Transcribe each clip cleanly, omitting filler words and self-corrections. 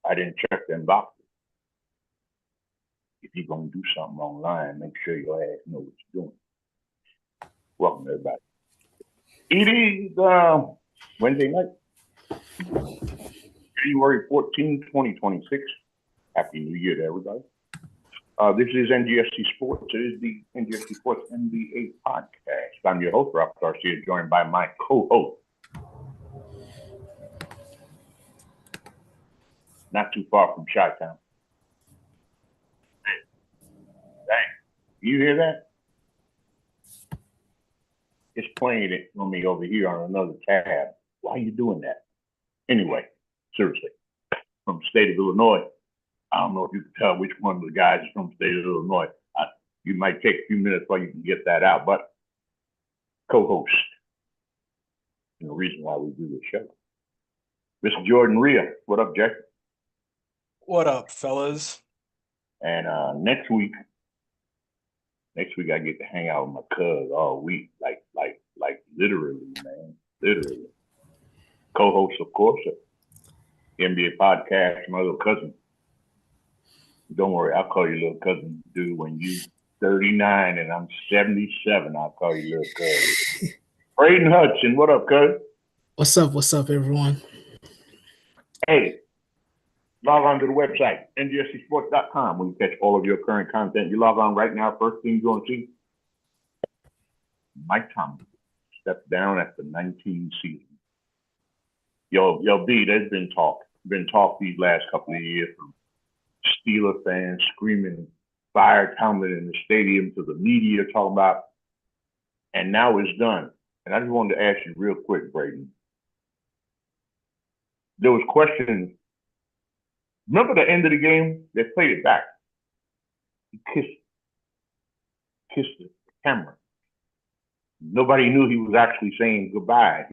I didn't check them boxes. If you're gonna do something online, make sure your ass know what you're doing. Welcome everybody. It is Wednesday night, January 14, 2026. Happy New Year to everybody. This is NGSC Sports. It is the NGSC Sports NBA podcast. I'm your host, Ralph Garcia, joined by my co-host. Not too far from Chi-Town. Dang. You hear that? It's playing it on me over here on another tab. Why are you doing that? Anyway, seriously, from the state of Illinois. I don't know if you can tell which one of the guys is from the state of Illinois. You might take a few minutes while you can get that out, but co-host. And the reason why we do this show. Mr. Jordan Rhea. What up, Jack? What up, fellas? And next week I get to hang out with my cuz all week, like literally, man, literally. Co-host, of course, NBA podcast, my little cousin. Don't worry, I'll call you little cousin, dude. When you 39 and I'm 77, I'll call you little cousin. Braden Hudson, what up, cuz? What's up, everyone? Hey, log on to the website, ngscsports.com, where you catch all of your current content. You log on right now, first thing you're going to see, Mike Thomas stepped down after 19 seasons. Yo, B, there's been talk these last couple of years from Steeler fans screaming, fire Tomlin in the stadium, to the media talking about, and now it's done. And I just wanted to ask you real quick, Braden. There was questions. Remember the end of the game? They played it back. He kissed the camera. Nobody knew he was actually saying goodbye.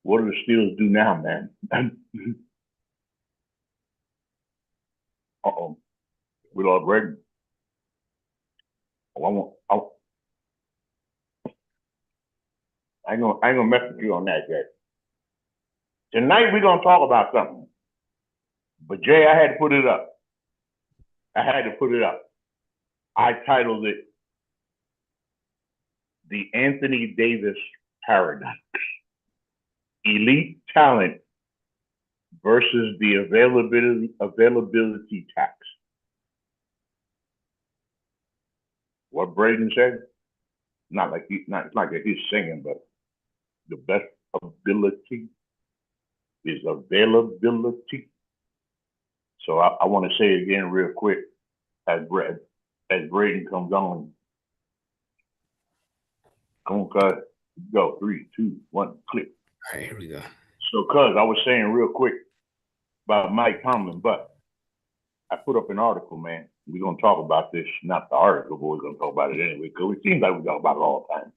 What do the Steelers do now, man? Uh-oh. We lost Braden. I ain't gonna mess with you on that, Jay. Tonight we're gonna talk about something. But Jay, I had to put it up. I titled it The Anthony Davis Paradox. Elite talent versus the availability tax. What Braden said, not like he's singing, but the best ability is availability. So I want to say it again real quick as Braden comes on. Come on, cuz. Go. 3, 2, 1, click. All right, here we go. So, cuz, I was saying real quick about Mike Tomlin, but I put up an article, man. We're going to talk about this, not the article, but we're going to talk about it anyway, because it seems like we talk about it all the time.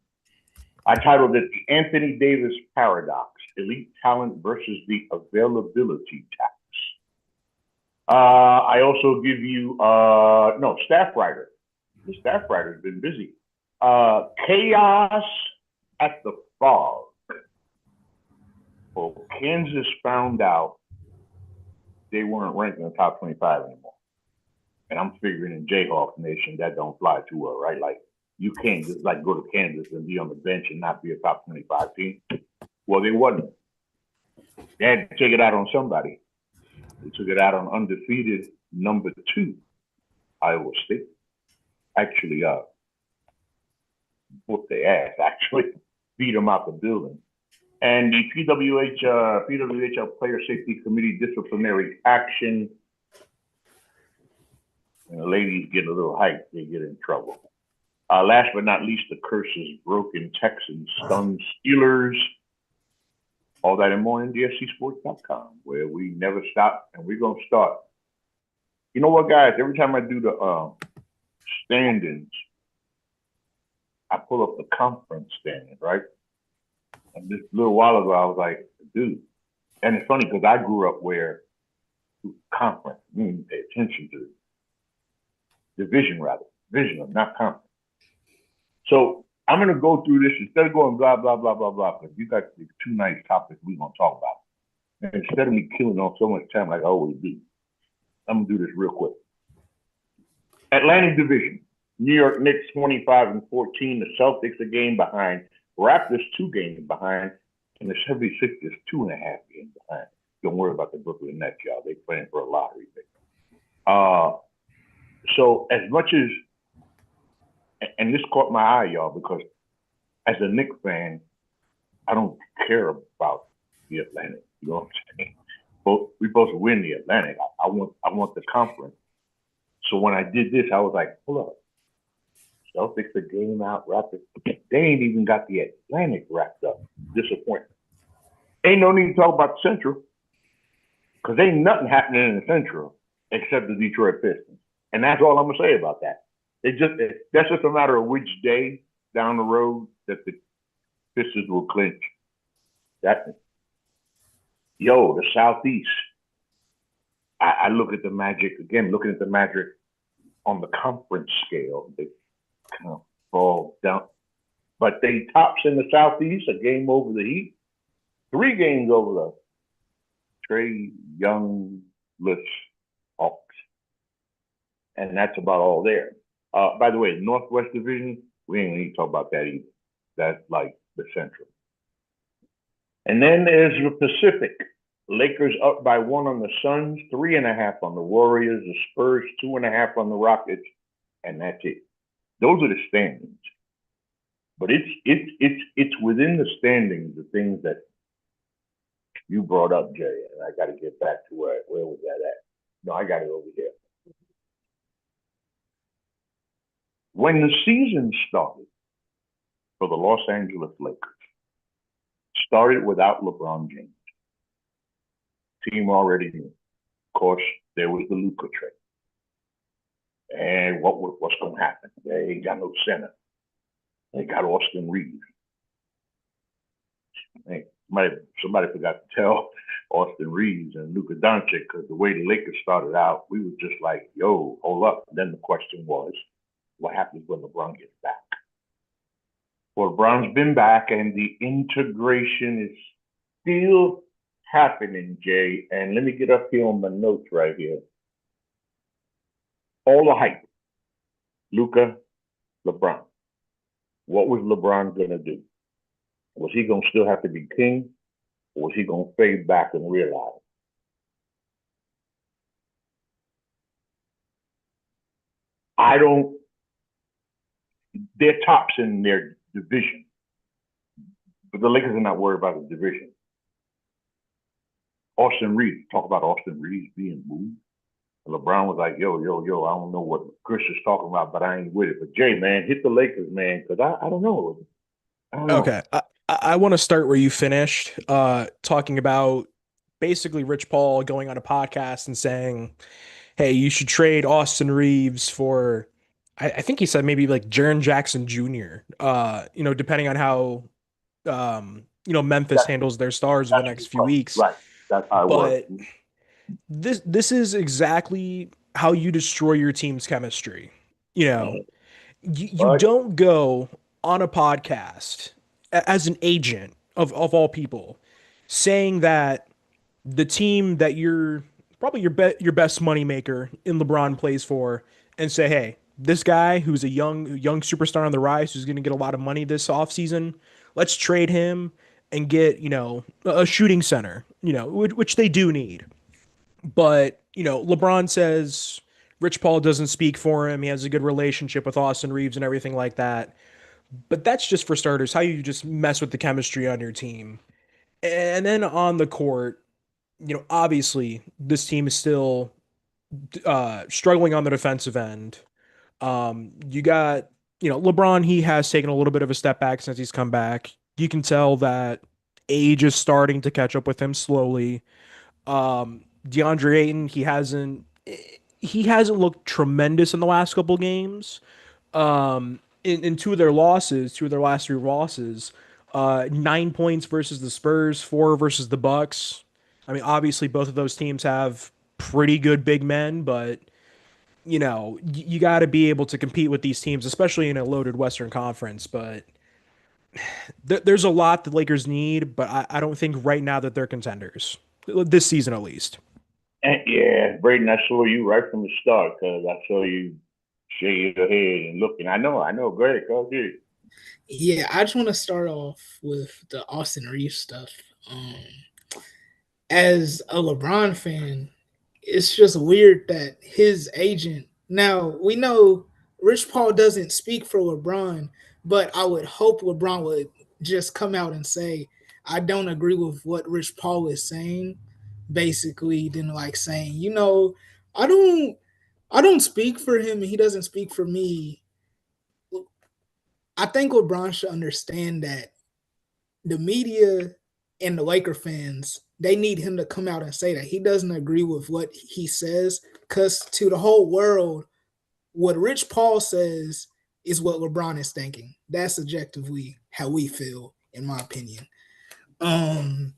I titled it The Anthony Davis Paradox, Elite Talent versus the Availability Tax. I also give you, staff writer. The staff writer's been busy. Chaos at the Fall. Well, Kansas found out they weren't ranked in the top 25 anymore. And I'm figuring in Jayhawk Nation, that don't fly too well, right? Like, you can't just like go to Kansas and be on the bench and not be a top 25 team. Well, they wasn't. They had to take it out on somebody. They took it out on undefeated number 2, Iowa State. Actually, whooped their ass, actually. Beat them out the building. And the PWHL Player Safety Committee disciplinary action. And the ladies get a little hype, they get in trouble. Last but not least, the curses broken. Texans stun Steelers. All that and more in NGSCsports.com, where we never stop and we're going to start. You know what, guys? Every time I do the standings, I pull up the conference standings, right? And this little while ago, I was like, dude. And it's funny because I grew up where conference, you didn't pay attention to it. Division, not conference. So I'm going to go through this instead of going blah, blah, blah, blah, blah, because you got the 2 nice topics we're going to talk about. And instead of me killing off so much time like I always do, I'm gonna do this real quick. Atlantic Division. New York Knicks 25-14. The Celtics a game behind. Raptors 2 games behind. And the 76ers 2.5 games behind. Don't worry about the Brooklyn Nets, y'all. They playing for a lottery thing. So as much as, and this caught my eye, y'all, because as a Knicks fan, I don't care about the Atlantic. You know what I'm saying? We both win the Atlantic. I want the conference. So when I did this, I was like, hold up. Celtics a game out, Raptors. They ain't even got the Atlantic wrapped up. Disappointment. Ain't no need to talk about the Central, because ain't nothing happening in the Central except the Detroit Pistons. And that's all I'm gonna say about that. That's just a matter of which day down the road that the Pistons will clinch. The Southeast. I look at the Magic again. Looking at the Magic on the conference scale, they kind of fall down. But they tops in the Southeast, a game over the Heat, 3 games over the Trae Young-less Hawks. And that's about all there. By the way, the Northwest Division, we ain't need to talk about that either. That's like the Central. And then there's the Pacific. Lakers up by 1 on the Suns, 3.5 on the Warriors, the Spurs 2.5 on the Rockets, and that's it. Those are the standings. But it's within the standings, the things that you brought up, Jay, and I got to get back to where was that at? No, I got it over here. When the season started for the Los Angeles Lakers, started without LeBron James. Team already knew. Of course, there was the Luka trade. And what's going to happen? They ain't got no center. They got Austin Reeves. Hey, somebody forgot to tell Austin Reeves and Luka Doncic, because the way the Lakers started out, we were just like, yo, hold up. And then the question was, what happens when LeBron gets back? Well, LeBron's been back, and the integration is still happening, Jay. And let me get up here on my notes right here. All the hype. Luka, LeBron. What was LeBron going to do? Was he going to still have to be king? Or was he going to fade back and realize? They're tops in their division. But the Lakers are not worried about the division. Austin Reeves, talk about Austin Reeves being moved. And LeBron was like, yo, I don't know what Chris is talking about, but I ain't with it. But Jay, man, hit the Lakers, man, because I don't know. Okay. I want to start where you finished, talking about basically Rich Paul going on a podcast and saying, hey, you should trade Austin Reeves for, I think he said maybe like Jaren Jackson Jr., depending on how, Memphis handles their stars in the next few weeks. Right. That's how it But works. this is exactly how you destroy your team's chemistry. You don't go on a podcast as an agent of all people saying that the team that you're probably your best moneymaker in LeBron plays for, and say, hey, this guy who's a young superstar on the rise who's going to get a lot of money this offseason, let's trade him and get, a shooting center, which they do need. But, LeBron says Rich Paul doesn't speak for him. He has a good relationship with Austin Reeves and everything like that. But that's just for starters, how you just mess with the chemistry on your team. And then on the court, obviously this team is still struggling on the defensive end. You got, LeBron, he has taken a little bit of a step back since he's come back. You can tell that age is starting to catch up with him slowly. DeAndre Ayton, he hasn't looked tremendous in the last couple games. In two of their last 3 losses, 9 points versus the Spurs, 4 versus the Bucks. I mean, obviously both of those teams have pretty good big men, but you got to be able to compete with these teams, especially in a loaded Western Conference. But there's a lot the Lakers need, but I don't think right now that they're contenders. this season at least. And yeah, Braden, I saw you right from the start because I saw you shake your head and looking. I know. Great, go ahead. Yeah, I just want to start off with the Austin Reeves stuff. Um, as a LeBron fan, it's just weird that his agent. Now we know Rich Paul doesn't speak for LeBron, but I would hope LeBron would just come out and say, "I don't agree with what Rich Paul is saying." Basically, then like saying, I don't, I don't speak for him, and he doesn't speak for me. I think LeBron should understand that the media and the Laker fans, they need him to come out and say that he doesn't agree with what he says, because to the whole world, what Rich Paul says is what LeBron is thinking. That's objectively how we feel, in my opinion. Um,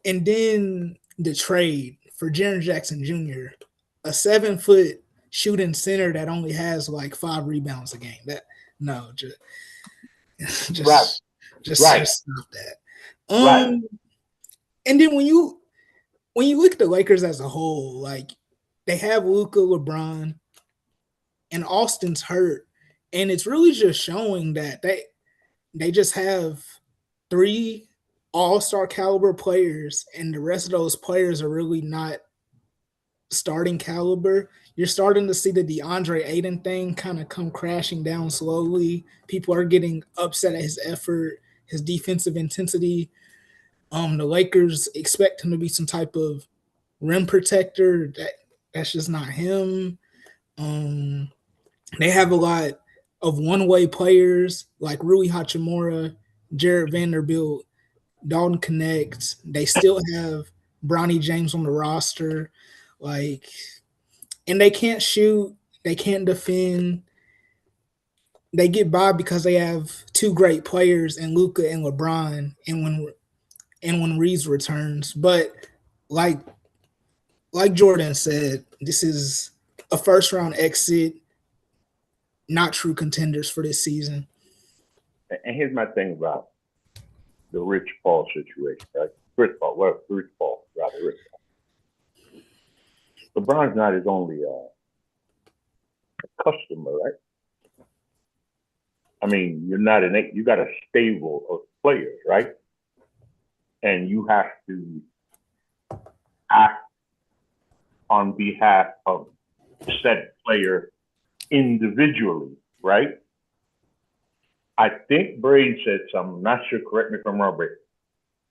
and then the trade for Jaren Jackson Jr., a 7-foot shooting center that only has like 5 rebounds a game. That no, just Right, just right, just stop that. right. And then when you look at the Lakers as a whole, like they have Luka, LeBron, and Austin's hurt, and it's really just showing that they just have 3 all-star caliber players, and the rest of those players are really not starting caliber. You're starting to see the DeAndre Ayton thing kind of come crashing down slowly. People are getting upset at his effort, his defensive intensity. The Lakers expect him to be some type of rim protector. That's just not him. Um, they have a lot of one-way players like Rui Hachimura, Jared Vanderbilt, Dalton Connect. They still have Bronny James on the roster. Like, and they can't shoot, they can't defend. They get by because they have 2 great players in Luka and LeBron, and when Reeves returns. But like Jordan said, this is a first round exit, not true contenders for this season. And here's my thing about the Rich Paul situation, right? Rich Paul, Rich Paul. LeBron's not his only customer, right? I mean, you got a stable of players, right? And you have to act on behalf of said player individually, right? I think Braden said something, I'm not sure, correct me if I'm wrong, but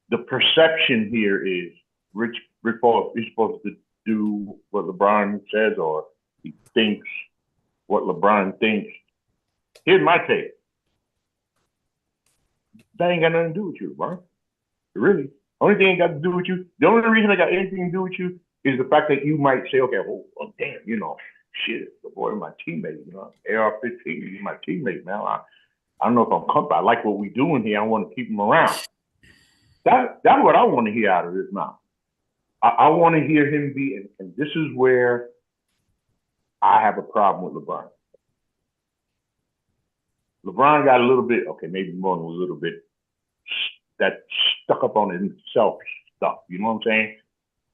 the perception here is Rich Paul is supposed to do what LeBron says, or he thinks what LeBron thinks. Here's my take. That ain't got nothing to do with you, LeBron. Really. Only thing ain't got to do with you. The only reason I got anything to do with you is the fact that you might say, okay, well damn, shit, the boy, my teammate, AR-15, he's my teammate, man. I don't know if I'm comfortable. I like what we're doing here. I want to keep him around. That's what I want to hear out of this now. I want to hear him be, and this is where I have a problem with LeBron. LeBron got a little bit, okay, maybe more than a little bit, that stuck up on himself stuff. You know what I'm saying?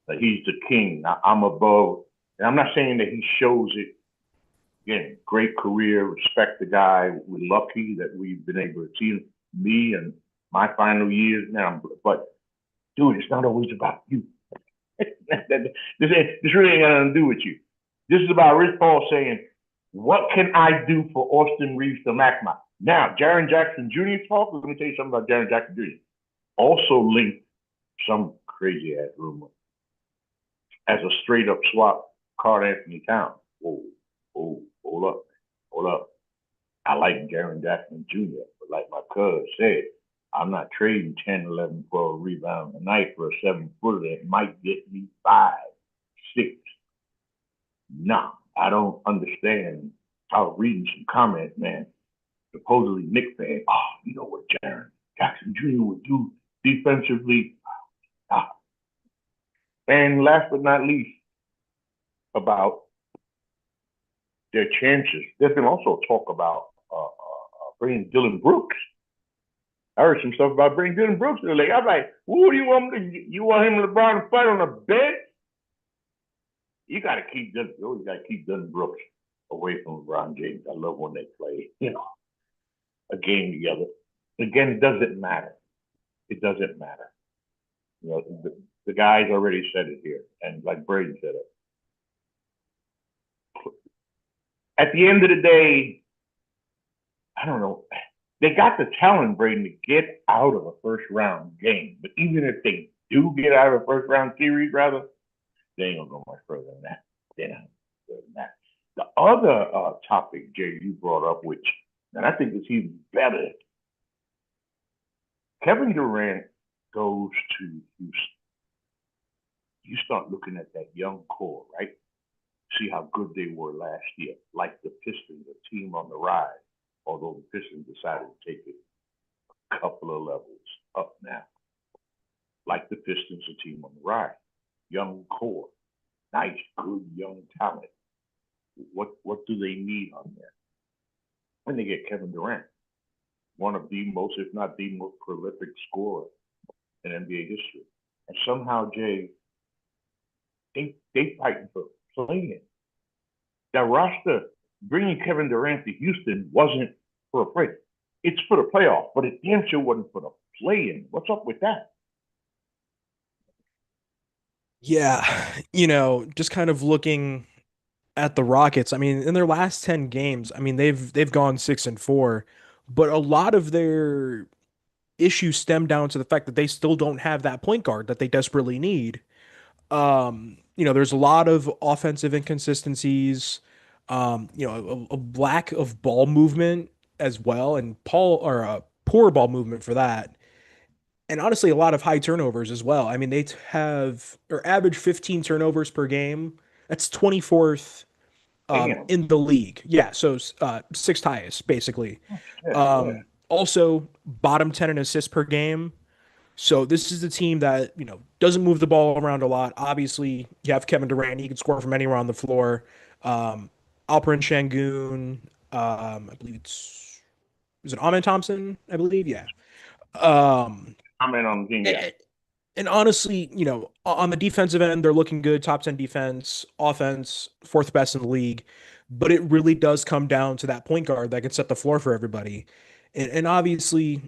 Like he's the king. I'm above. And I'm not saying that he shows it. Again, great career, respect the guy. We're lucky that we've been able to see me and my final years now. But dude, it's not always about you. This really ain't got nothing to do with you. This is about Rich Paul saying, what can I do for Austin Reeves to maximize? Now, Jaren Jackson Jr.'s talk, let me tell you something about Jaren Jackson Jr. Also linked some crazy ass rumor as a straight up swap, Karl Anthony Towns. Hold up. I like Jaren Jackson Jr., but like my cuz said, I'm not trading 10, 11, 12 rebounds a night for a 7-footer that might get me 5, 6. Nah, I don't understand. I was reading some comments, man. Supposedly Knicks fan, you know what Jaren Jackson Jr. would do defensively. And last but not least, about their chances. There's been also talk about bringing Dylan Brooks I heard some stuff about bringing Dylan Brooks to the league. I'm like, who do you want him to, you want him and LeBron to fight on the bench? You got to keep Dylan. You always got to keep Dylan Brooks away from LeBron James. I love when they play, a game together. Again, it doesn't matter. It doesn't matter. The guys already said it here, and like Braden said it. At the end of the day, I don't know. They got the talent, Braden, to get out of a first round game. But even if they do get out of a first round series, rather, they ain't gonna go much further than that. They're not further than that. The other topic, Jay, you brought up, which, and I think it's even better. Kevin Durant goes to Houston. You start looking at that young core, right? See how good they were last year, like the Pistons, a team on the rise. Although the Pistons decided to take it a couple of levels up now. Like the Pistons, a team on the rise. Young core, nice, good young talent. What do they need on there? When they get Kevin Durant, one of the most, if not the most prolific scorer in NBA history. And somehow, Jay, they fighting for playing. That roster, bringing Kevin Durant to Houston wasn't for a break. It's for the playoff, but it damn sure wasn't for the play-in. What's up with that? Yeah, just kind of looking at the Rockets. I mean, in their last 10 games, I mean, they've gone 6-4, but a lot of their issues stem down to the fact that they still don't have that point guard that they desperately need. There's a lot of offensive inconsistencies, a lack of ball movement as well, and poor ball movement for that. And honestly, a lot of high turnovers as well. I mean, they have or average 15 turnovers per game. That's 24th in the league. Yeah, so sixth highest basically. Also bottom 10 in assists per game. So this is a team that, doesn't move the ball around a lot. Obviously, you have Kevin Durant. He can score from anywhere on the floor. Alperen Şengün, I believe is it Amen Thompson? I believe, yeah. Comment on the team, yeah. And honestly, on the defensive end, they're looking good. Top 10 defense, offense, fourth best in the league. But it really does come down to that point guard that can set the floor for everybody. And obviously,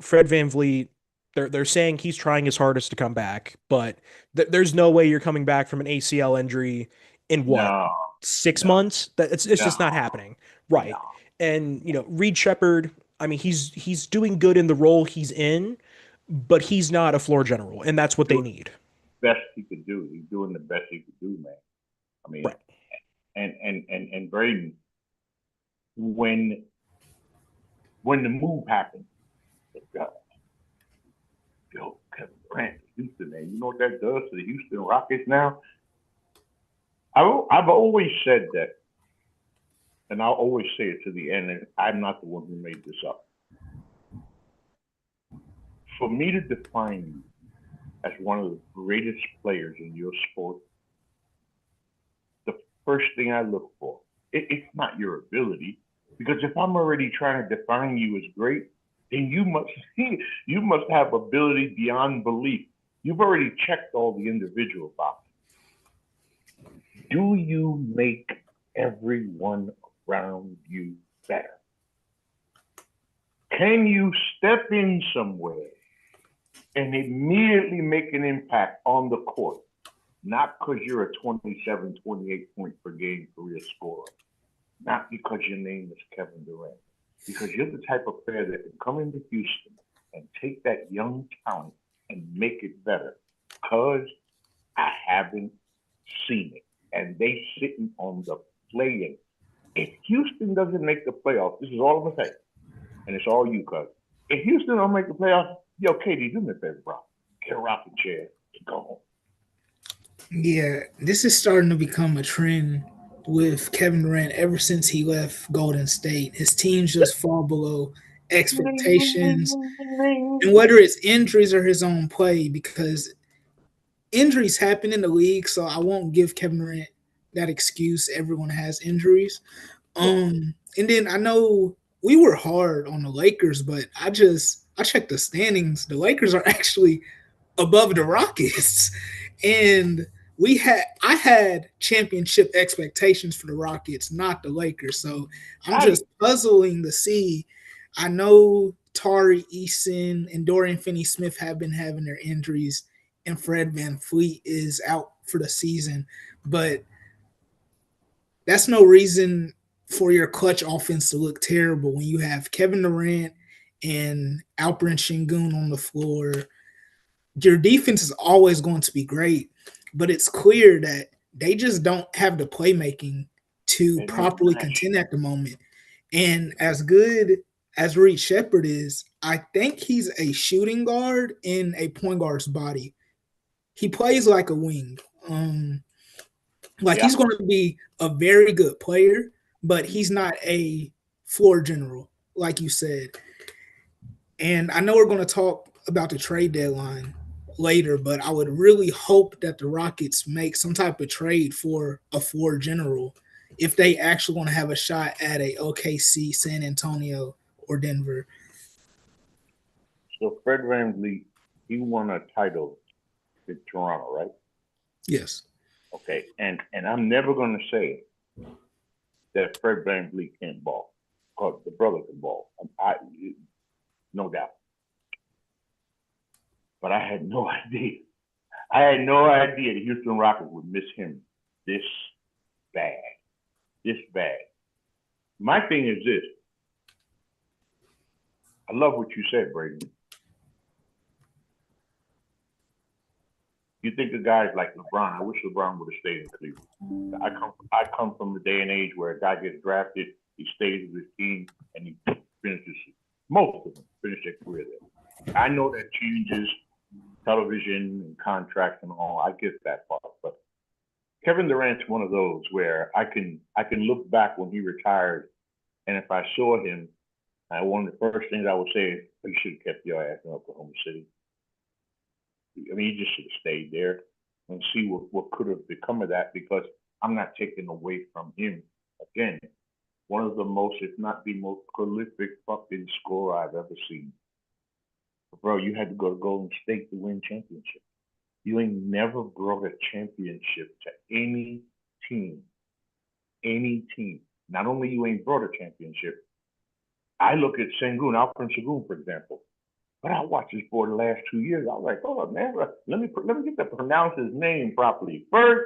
Fred VanVleet, they're saying he's trying his hardest to come back, but there's no way you're coming back from an ACL injury in what, 6 months? It's just not happening, right? No. And Reed Shepherd, I mean, he's doing good in the role he's in, but he's not a floor general, and that's what they need. Best he could do. He's doing the best he could do, man. I mean, right. And Braden, when the move happened, Kevin Durant, Houston, man. You know what that does to the Houston Rockets now? I've always said that, and I'll always say it to the end, and I'm not the one who made this up. For me to define you as one of the greatest players in your sport, the first thing I look for, it's not your ability, because if I'm already trying to define you as great, then you must have ability beyond belief. You've already checked all the individual boxes. Do you make everyone around you better? Can you step in somewhere and immediately make an impact on the court? Not because you're a 27, 28 point per game career scorer. Not because your name is Kevin Durant. Because you're the type of player that can come into Houston and take that young talent and make it better. Because I haven't seen it. And they sitting on the play-in. If Houston doesn't make the playoffs, this is all I'm going to say. And it's all you, cuz. If Houston don't make the playoffs, yo, KD, do me a favor, bro. Get a rocking chair and go home. Yeah, this is starting to become a trend with Kevin Durant ever since he left Golden State. His teams just fall below expectations. And whether it's injuries or his own play, because injuries happen in the league, so I won't give Kevin Durant that excuse. Everyone has injuries. And then I know we were hard on the Lakers, but I just I checked the standings. The Lakers are actually above the Rockets. And I had championship expectations for the Rockets, not the Lakers. So I'm just puzzling to see. I know Tari Eason and Dorian Finney-Smith have been having their injuries, and Fred VanVleet is out for the season, but that's no reason for your clutch offense to look terrible when you have Kevin Durant and Alperen Sengun on the floor. Your defense is always going to be great, but it's clear that they just don't have the playmaking to properly contend at the moment. And as good as Reed Shepherd is, I think he's a shooting guard in a point guard's body. He plays like a wing. He's going to be a very good player, but he's not a floor general, like you said. And I know we're going to talk about the trade deadline later, but I would really hope that the Rockets make some type of trade for a floor general if they actually want to have a shot at a OKC, San Antonio, or Denver. So Fred VanVleet, he won a title in Toronto, right? Yes. Okay, and I'm never going to say that Fred VanVleet can't ball, because the brother can ball. No doubt. But I had no idea. I had no idea the Houston Rockets would miss him this bad. This bad. My thing is this. I love what you said, Brady. You think of guys like LeBron. I wish LeBron would have stayed in Cleveland. I come from a day and age where a guy gets drafted, he stays with his team, and he finishes. Most of them finish their career there. I know that changes television and contracts and all. I get that part, but Kevin Durant's one of those where I can look back when he retired, and if I saw him, one of the first things I would say is, "You should have kept your ass in Oklahoma City." I mean, you just should have stayed there and see what could have become of that, because I'm not taking away from him. Again, one of the most, if not the most prolific fucking scorer I've ever seen. Bro, you had to go to Golden State to win championship. You ain't never brought a championship to any team. Any team. Not only you ain't brought a championship, I look at Sengun, Alperen Sengun, for example. But I watched this boy the last 2 years. I was like, oh man, let me get to pronounce his name properly first.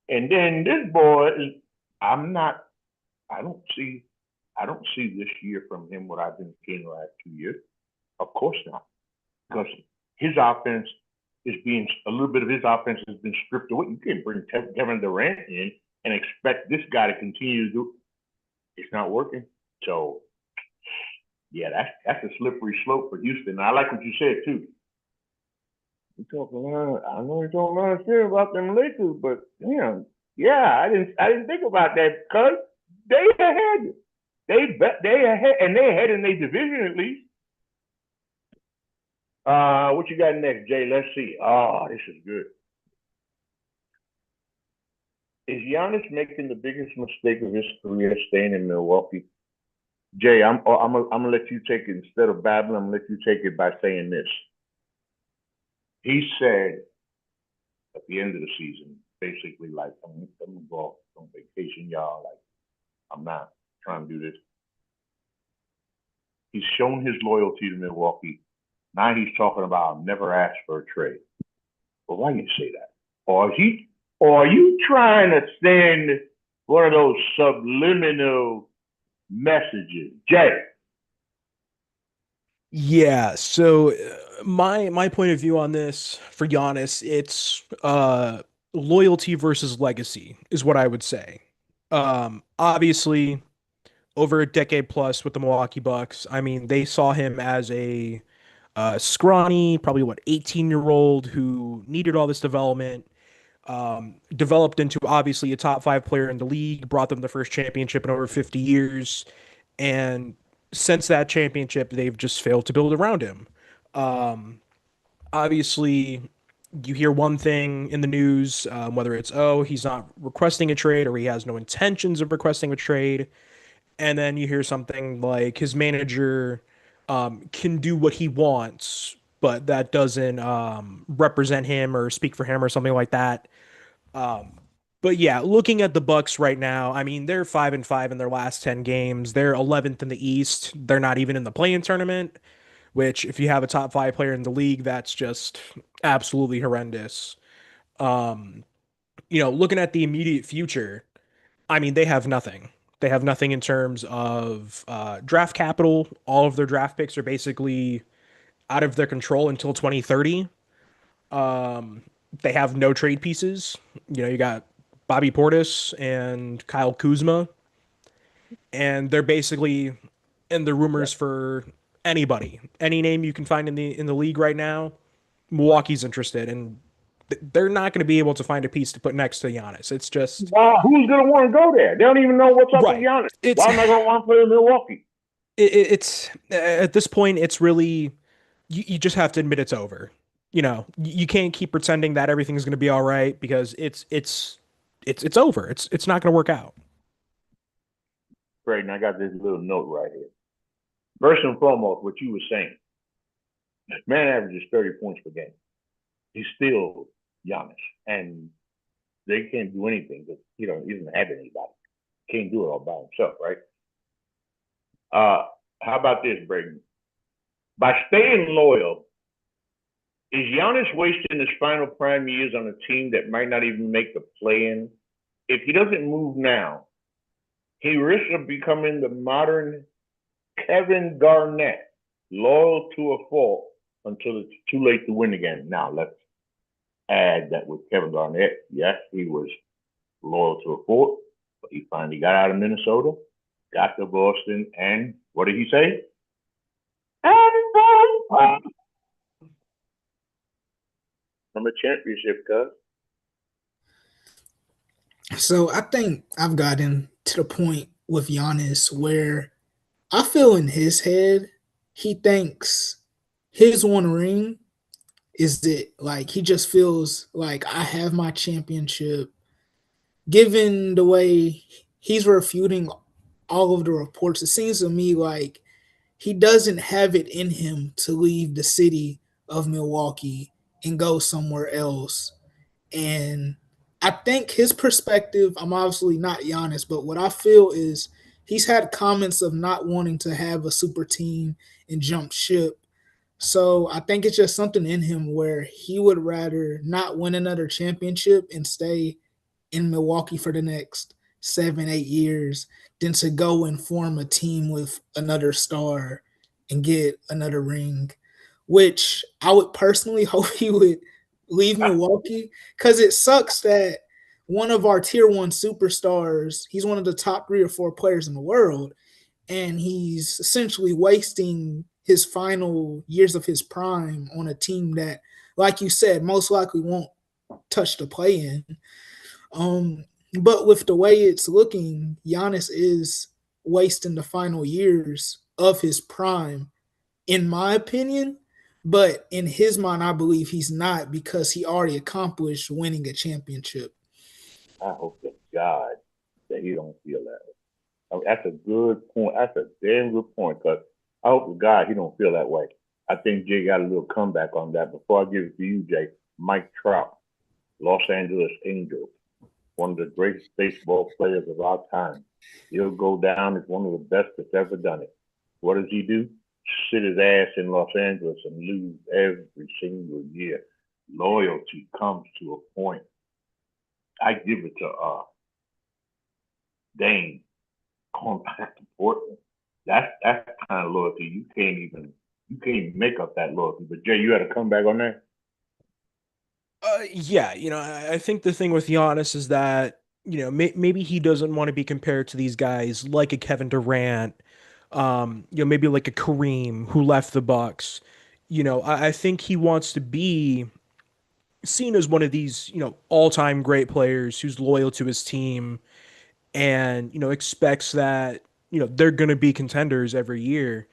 And then this boy is, I don't see this year from him what I've been seeing the last 2 years. Of course not. Because his offense is a little bit of his offense has been stripped away. You can't bring Kevin Durant in and expect this guy to continue to do it. It's not working. So yeah, that's a slippery slope for Houston. And I like what you said too. I know you're talking a lot of shit about them Lakers, but damn, yeah, I didn't think about that, because they ahead. They ahead, and they ahead in their division at least. What you got next, Jay? Let's see. Oh, this is good. Is Giannis making the biggest mistake of his career staying in Milwaukee? Jay, I'm gonna let you take it instead of babbling. I'm gonna let you take it by saying this. He said at the end of the season, basically like, I'm gonna go on vacation, y'all. Like, I'm not trying to do this. He's shown his loyalty to Milwaukee. Now he's talking about, I'll never ask for a trade. Well, why you say that? Or are you trying to send one of those subliminal messages, Jay? Yeah, so my point of view on this for Giannis, it's loyalty versus legacy is what I would say. Obviously, over a decade plus with the Milwaukee Bucks, I mean, they saw him as a scrawny, probably 18-year-old who needed all this development. Developed into obviously a top 5 player in the league, brought them the first championship in over 50 years. And since that championship, they've just failed to build around him. Obviously, you hear one thing in the news, whether it's, oh, he's not requesting a trade or he has no intentions of requesting a trade. And then you hear something like his manager can do what he wants, but that doesn't represent him or speak for him or something like that. Um, but yeah, looking at the Bucks right now, I mean, they're 5-5 in their last 10 games. They're 11th in the East. They're not even in the play-in tournament, which if you have a top 5 player in the league, that's just absolutely horrendous. Um, looking at the immediate future, I mean, they have nothing. They have nothing in terms of draft capital. All of their draft picks are basically out of their control until 2030. Um, they have no trade pieces. You got Bobby Portis and Kyle Kuzma, and they're basically in the rumors for anybody, any name you can find in the league right now. Milwaukee's interested, and they're not going to be able to find a piece to put next to Giannis. It's just Who's going to want to go there? They don't even know what's up with right. Giannis. It's Why am I going to want to play in Milwaukee? it's at this point, it's really you just have to admit it's over. You can't keep pretending that everything's going to be all right because it's over. It's not going to work out. Great, and I got this little note right here. First and foremost, what you were saying, man averages 30 points per game. He's still Giannis, and they can't do anything because he doesn't have anybody. Can't do it all by himself, right? How about this, Braden? By staying loyal, is Giannis wasting his final prime years on a team that might not even make the play-in? If he doesn't move now, he risks of becoming the modern Kevin Garnett, loyal to a fault until it's too late to win again. Now, let's add that with Kevin Garnett, yes, he was loyal to a fault, but he finally got out of Minnesota, got to Boston, and what did he say? From a championship, cuz. So I think I've gotten to the point with Giannis where I feel in his head, he thinks his one ring is it like he just feels like I have my championship. Given the way he's refuting all of the reports, it seems to me like he doesn't have it in him to leave the city of Milwaukee and go somewhere else. And I think his perspective, I'm obviously not Giannis, but what I feel is he's had comments of not wanting to have a super team and jump ship. So I think it's just something in him where he would rather not win another championship and stay in Milwaukee for the next 7, 8 years than to go and form a team with another star and get another ring, which I would personally hope he would leave Milwaukee because it sucks that one of our tier one superstars, he's one of the top 3 or 4 players in the world, and he's essentially wasting his final years of his prime on a team that, like you said, most likely won't touch the play in. Um, but with the way it's looking, Giannis is wasting the final years of his prime, in my opinion. But in his mind, I believe he's not because he already accomplished winning a championship. I hope to God that he don't feel that way. I mean, that's a good point. That's a damn good point, because I hope to God he don't feel that way. I think Jay got a little comeback on that. Before I give it to you, Jay, Mike Trout, Los Angeles Angels, one of the greatest baseball players of our time. He'll go down as one of the best that's ever done it. What does he do? Sit his ass in Los Angeles and lose every single year. Loyalty comes to a point. I give it to Dane going back to Portland. That's kind of loyalty you can't even make up that loyalty. But Jay, you had to come back on that. Yeah, I think the thing with Giannis is that maybe he doesn't want to be compared to these guys like a Kevin Durant, maybe like a Kareem who left the Bucks. I think he wants to be seen as one of these all-time great players who's loyal to his team and expects that they're going to be contenders every year.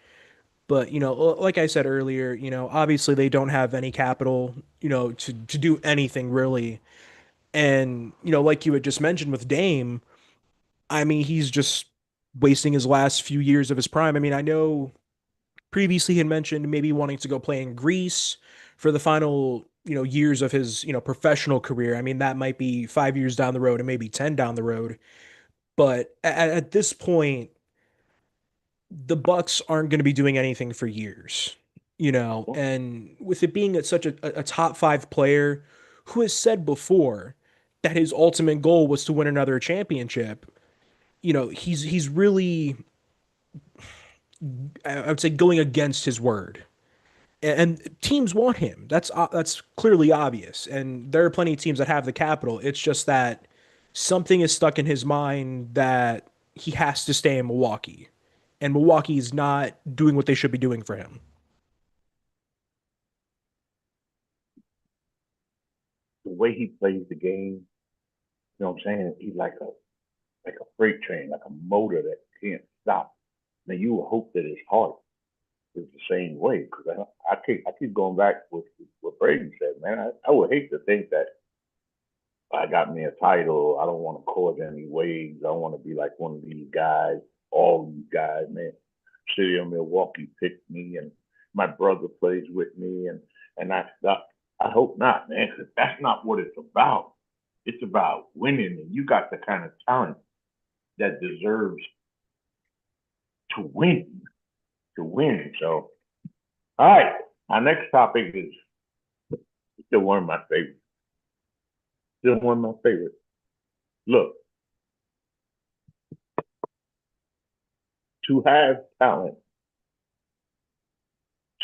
But like I said earlier, obviously they don't have any capital, to do anything really. And like you had just mentioned with Dame, I mean, he's just wasting his last few years of his prime. I mean, I know previously had mentioned maybe wanting to go play in Greece for the final, years of his, professional career. I mean, that might be 5 years down the road and maybe 10 down the road. But at this point, the Bucks aren't going to be doing anything for years, and with it being at such a top five player who has said before that his ultimate goal was to win another championship, he's really, I would say, going against his word. And teams want him. That's clearly obvious. And there are plenty of teams that have the capital. It's just that something is stuck in his mind that he has to stay in Milwaukee, and Milwaukee is not doing what they should be doing for him. The way he plays the game, you know what I'm saying? He's like a freight train, like a motor that can't stop. Now you would hope that his heart is the same way, because I keep going back with what Brady said, man. I would hate to think that I got me a title. I don't want to cause any waves. I don't want to be like one of these guys, all these guys, man. City of Milwaukee picked me, and my brother plays with me, and I hope not, man, because that's not what it's about. It's about winning, and you got the kind of talent that deserves to win, So, all right, our next topic is still one of my favorites. Still one of my favorites. Look, to have talent,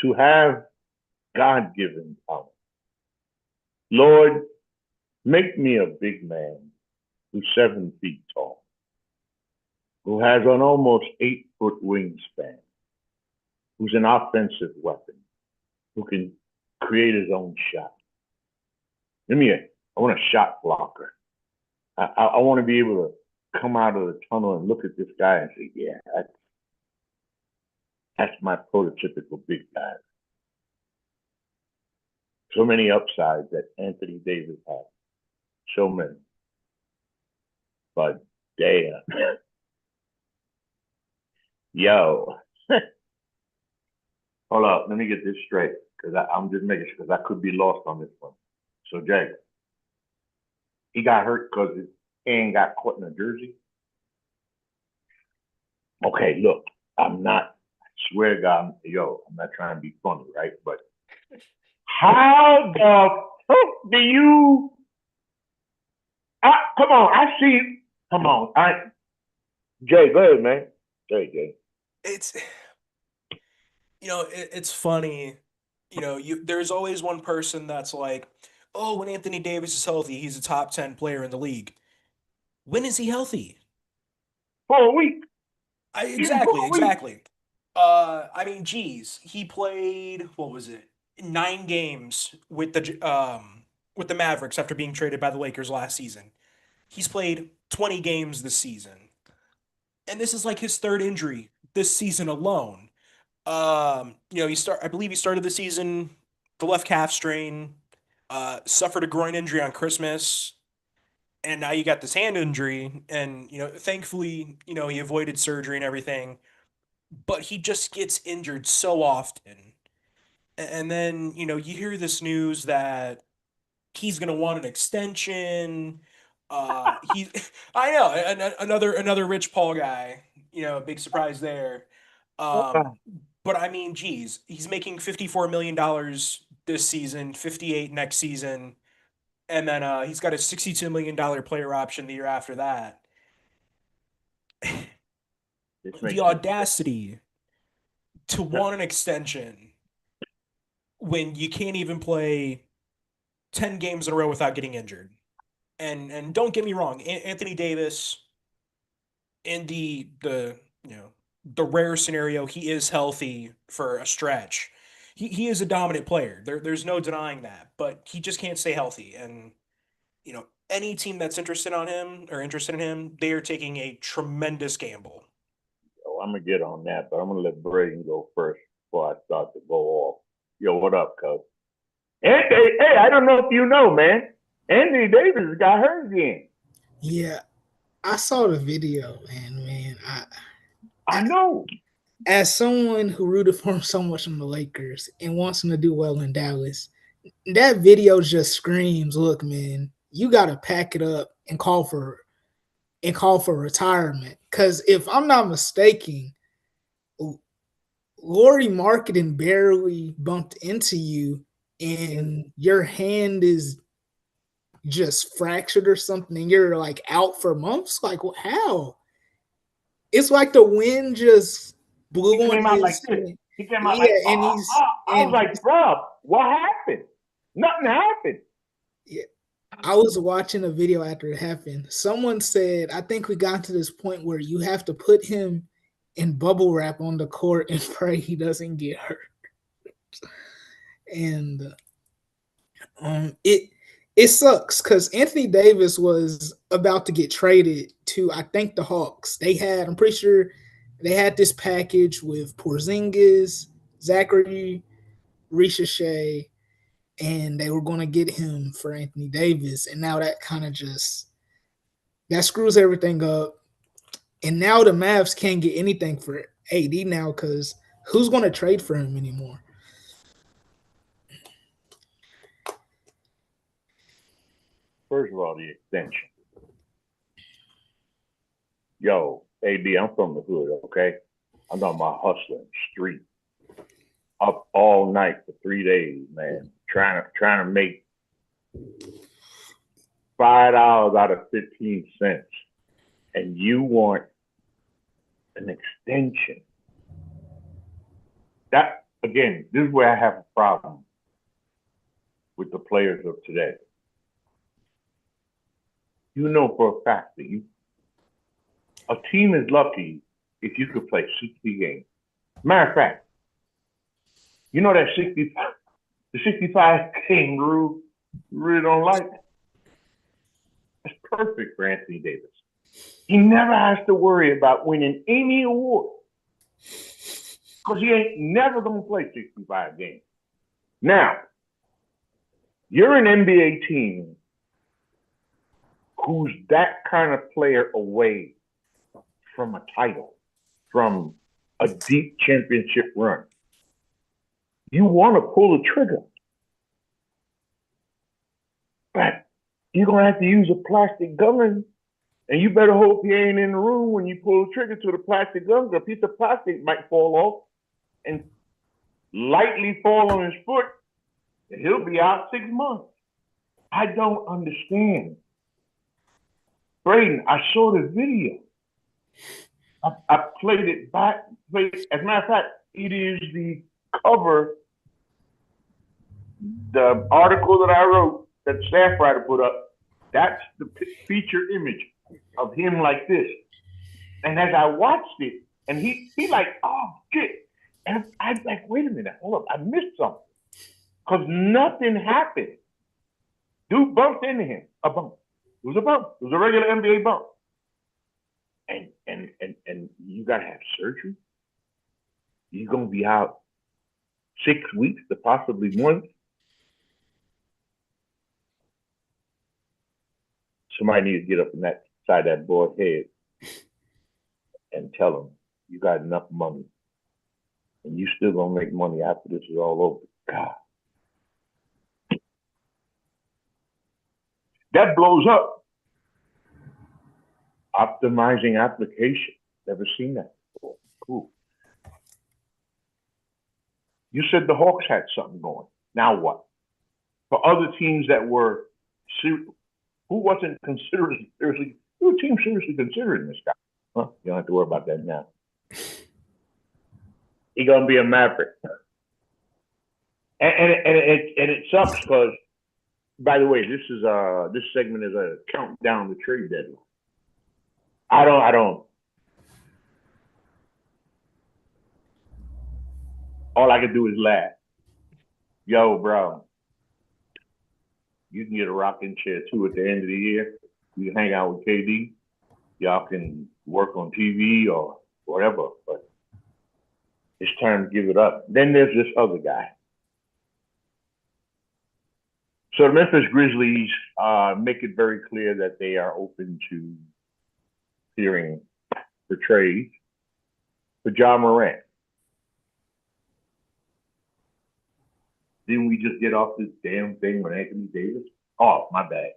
to have God-given talent. Lord, make me a big man who's 7 feet tall, who has an almost 8-foot wingspan, who's an offensive weapon, who can create his own shot. I want a shot blocker. I want to be able to come out of the tunnel and look at this guy and say, yeah, that's my prototypical big guy. So many upsides that Anthony Davis has. So many. But damn. Yo. Hold up. Let me get this straight, because I'm just making sure, because I could be lost on this one. So, Jay, he got hurt because his hand got caught in a jersey? Okay, look, I swear to God, I'm not trying to be funny, right? But how the fuck do you, come on, I see, come on, Jay, go ahead, man. Jay. It's funny. There's always one person that's like, oh, when Anthony Davis is healthy, he's a top 10 player in the league. When is he healthy? For a week. Exactly. I mean, geez, he played, what was it? 9 games with the Mavericks after being traded by the Lakers last season. He's played 20 games this season. And this is like his third injury this season alone. I believe he started the season the left calf strain, suffered a groin injury on Christmas, and now you got this hand injury. And thankfully, he avoided surgery and everything, but he just gets injured so often. And then you hear this news that he's gonna want an extension. He, I know, another Rich Paul guy. Big surprise there. Um, but I mean, geez, he's making $54 million this season, 58 next season, and then he's got a $62 million player option the year after that. The audacity to want an extension when you can't even play 10 games in a row without getting injured. And don't get me wrong, Anthony Davis, in the rare scenario he is healthy for a stretch, he is a dominant player. There's no denying that, but he just can't stay healthy. And any team that's interested in him, they are taking a tremendous gamble. I'm gonna get on that, but I'm gonna let Braden go first before I start to go off. Yo, what up, cuz? Hey, I don't know if you know, man. Anthony Davis got hurt again. Yeah, I saw the video, and man, I know. as someone who rooted for him so much on the Lakers and wants him to do well in Dallas, that video just screams, "Look, man, you got to pack it up and call for retirement." Because if I'm not mistaken, Lori Marketing barely bumped into you, and your hand is just fractured or something, and you're like out for months. Like, how? It's like the wind just blew He on came out like his. this. He came out like, Yeah, and he's I was and like, bro, what happened? Nothing happened. yeah. I was watching a video after it happened. Someone said, I think we got to this point where you have to put him in bubble wrap on the court and pray he doesn't get hurt. And it sucks because Anthony Davis was about to get traded to, I think, the Hawks. I'm pretty sure they had this package with Porzingis, Zachary, Ricochet, and they were going to get him for Anthony Davis. And now that kind of that screws everything up. And now the Mavs can't get anything for AD now because who's going to trade for him anymore? First of all, the extension. Yo, AD, I'm from the hood, okay? I'm talking about hustling, street. Up all night for 3 days, man. Trying to make $5 out of 15 cents. And you want an extension. That, again, this is where I have a problem with the players of today. You know for a fact that a team is lucky if you could play 60 games. Matter of fact, you know that the 65 game rule you really don't like? That's perfect for Anthony Davis. He never has to worry about winning any award because he ain't never going to play 65 games. Now, you're an NBA team who's that kind of player away from a title, from a deep championship run. You want to pull the trigger, but you're going to have to use a plastic gun, and you better hope he ain't in the room when you pull the trigger to the plastic gun, because a piece of plastic might fall off and lightly fall on his foot, and he'll be out 6 months. I don't understand. Braden, I saw the video. I played it back. As a matter of fact, it is the cover, the article that I wrote, that the staff writer put up. That's the feature image of him like this. And as I watched it, and he like, oh, shit. And I was like, wait a minute, hold up, I missed something. Because nothing happened. Dude bumped into him, a bump. It was a bump. It was a regular NBA bump. And you got to have surgery. You're going to be out 6 weeks to possibly months. Somebody needs to get up in that side of that boy's head and tell him you got enough money and you still going to make money after this is all over. God. That blows up. Optimizing application. Never seen that before. Cool. You said the Hawks had something going. Now what? For other teams that were, who wasn't considering seriously, who team seriously considering this guy? Huh? You don't have to worry about that now. He's gonna be a Maverick. And it sucks because, by the way, this segment is a countdown to trade deadline. I don't. All I can do is laugh. Yo, bro, you can get a rocking chair too at the end of the year. You can hang out with KD. Y'all can work on TV or whatever, but it's time to give it up. Then there's this other guy. So the Memphis Grizzlies make it very clear that they are open to hearing for trades for Ja Morant. Didn't we just get off this damn thing with Anthony Davis? Oh, my bad.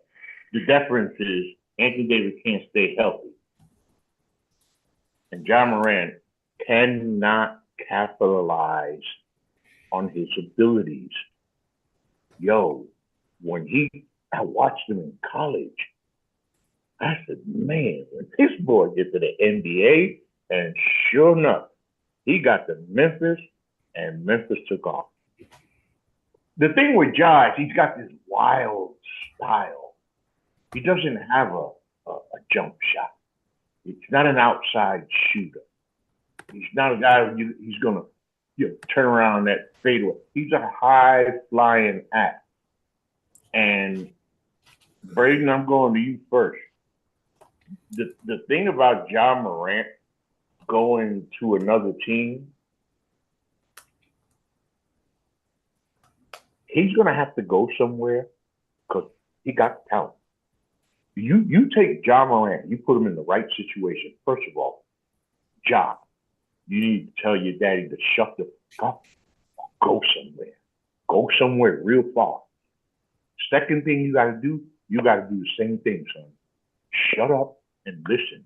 The difference is Anthony Davis can't stay healthy. And John Morant cannot capitalize on his abilities. Yo, I watched him in college. I said, man, when this boy gets to the NBA, and sure enough, he got to Memphis, and Memphis took off. The thing with Ja is he's got this wild style. He doesn't have a jump shot. He's not an outside shooter. He's not a guy he's going to turn around that fadeaway. He's a high-flying act. And, Braden, I'm going to you first. The thing about Ja Morant going to another team, he's going to have to go somewhere because he got talent. You take Ja Morant, you put him in the right situation. First of all, Ja, you need to tell your daddy to shut the fuck up. Go somewhere. Go somewhere real far. Second thing you got to do the same thing, son. Shut up and listen.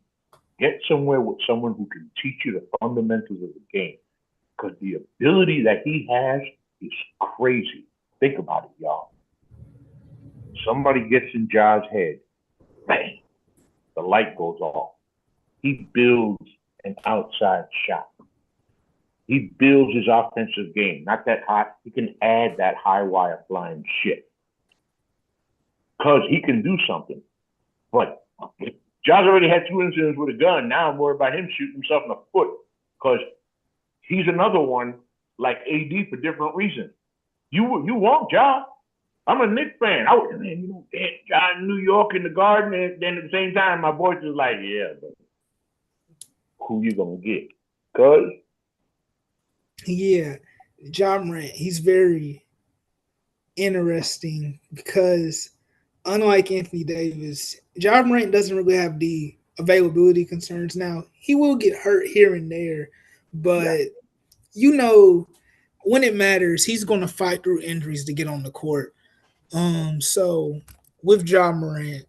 Get somewhere with someone who can teach you the fundamentals of the game. Because the ability that he has is crazy. Think about it, y'all. Somebody gets in Ja's head, bang, the light goes off. He builds an outside shot. He builds his offensive game. Not that high. He can add that high wire flying shit. Because he can do something. But Ja's already had 2 incidents with a gun. Now I'm worried about him shooting himself in the foot. Because he's another one like AD for different reasons. You want Ja. I'm a Knicks fan. Ja in New York in the Garden, and then at the same time, my voice is like, yeah, but who you gonna get? Cuz? Yeah, Ja Morant, he's very interesting because unlike Anthony Davis, Ja Morant doesn't really have the availability concerns. Now, he will get hurt here and there, but when it matters, he's going to fight through injuries to get on the court. So with Ja Morant,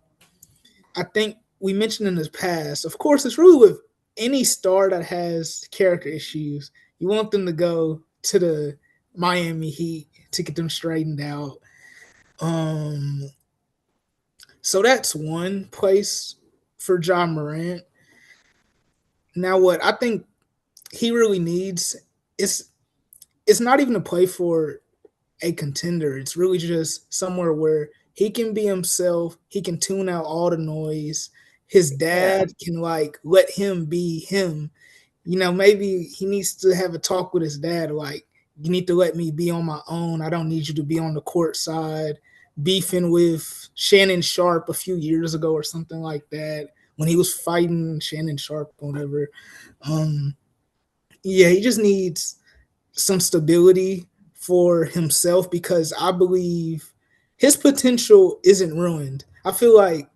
I think we mentioned in the past, of course, it's really with any star that has character issues, you want them to go to the Miami Heat to get them straightened out. So that's one place for Ja Morant. Now, what I think he really needs is it's not even to play for a contender. It's really just somewhere where he can be himself. He can tune out all the noise. His dad can let him be him. Maybe he needs to have a talk with his dad. Like, you need to let me be on my own. I don't need you to be on the court side, beefing with Shannon Sharp a few years ago or something like that when he was fighting Shannon Sharp or whatever. He just needs some stability for himself because I believe his potential isn't ruined. I feel like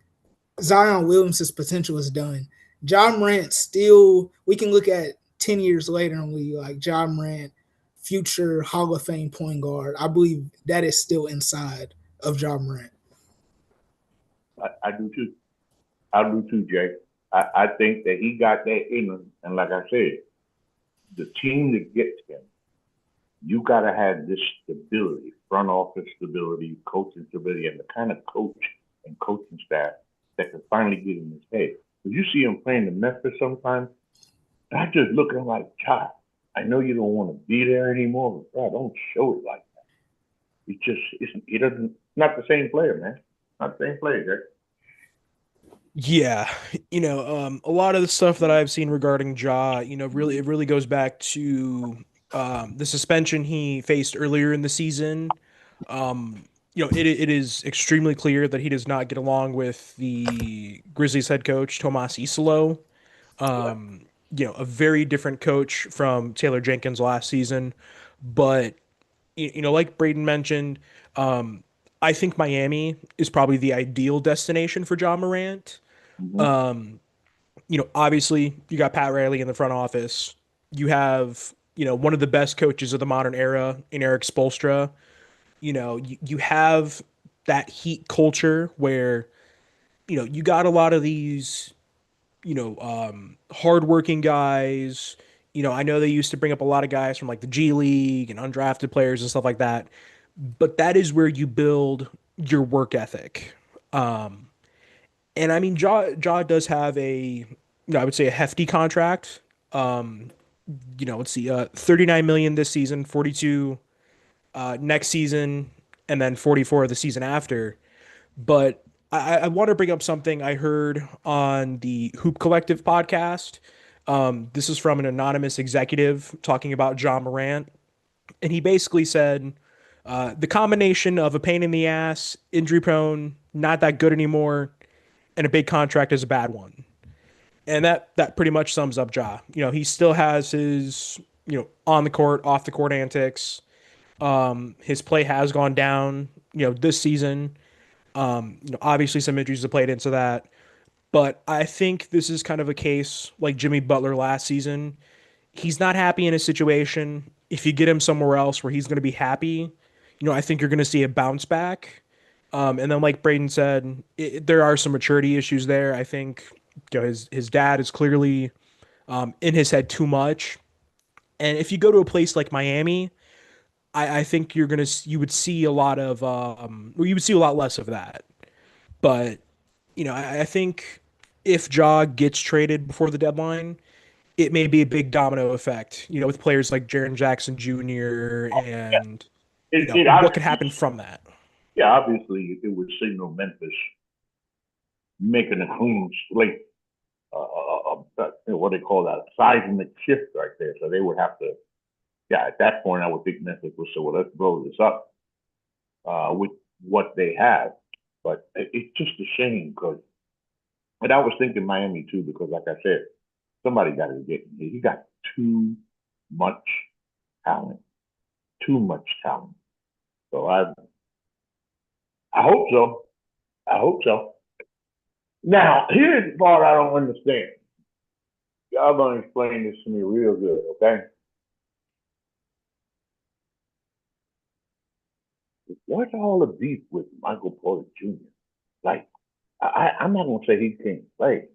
Zion Williams' potential is done. Ja Morant still, we can look at 10 years later and we like Ja Morant, future Hall of Fame point guard. I believe that is still inside of Ja Morant. I do too. I do too, Jay. I think that he got that in him. And like I said, the team that gets him, you got to have this stability, front office stability, coaching stability, and the kind of coach and coaching staff that can finally get in his head. When you see him playing in Memphis sometimes, I just look at him like, God, I know you don't want to be there anymore, but God, don't show it like that. It's not the same player, man. Not the same player, Jay. Yeah, a lot of the stuff that I've seen regarding Ja, it really goes back to the suspension he faced earlier in the season. It is extremely clear that he does not get along with the Grizzlies head coach, Tomas Isolo. A very different coach from Taylor Jenkins last season. But, like Braden mentioned, I think Miami is probably the ideal destination for Ja Morant. Mm-hmm. Obviously you got Pat Riley in the front office. You have, one of the best coaches of the modern era in Eric Spoelstra. You have that Heat culture where, you got a lot of these, hardworking guys. I know they used to bring up a lot of guys from like the G League and undrafted players and stuff like that, but that is where you build your work ethic. And I mean, Ja does have I would say a hefty contract. Um, let's see, 39 million this season, 42 next season, and then 44 the season after. But I want to bring up something I heard on the Hoop Collective podcast. This is from an anonymous executive talking about John Morant, and he basically said the combination of a pain in the ass, injury prone, not that good anymore, and a big contract is a bad one. And that pretty much sums up Ja. He still has his on the court, off the court antics. His play has gone down this season. Obviously some injuries have played into that, but I think this is kind of a case like Jimmy Butler last season. He's not happy in his situation. If you get him somewhere else where he's going to be happy, I think you're going to see a bounce back. And then, like Braden said, there are some maturity issues there. I think his dad is clearly in his head too much. And if you go to a place like Miami, I think you would see a lot of you would see a lot less of that. But I think if Ja gets traded before the deadline, it may be a big domino effect. With players like Jaren Jackson Jr. Yeah. and It what could obviously, happen from that. yeah, obviously it would signal Memphis making a clean slate, what they call that, a seismic shift right there. So they would have to, yeah, at that point, I would think Memphis would say, well, let's blow this up with what they have. But it's just a shame because, and I was thinking Miami too, because like I said, somebody got to get, he got too much talent, too much talent. So I hope so. I hope so. Now, here's the part I don't understand. Y'all gonna explain this to me real good, okay? What's all the beef with Michael Porter Jr.? Like, I'm not gonna say he can't play,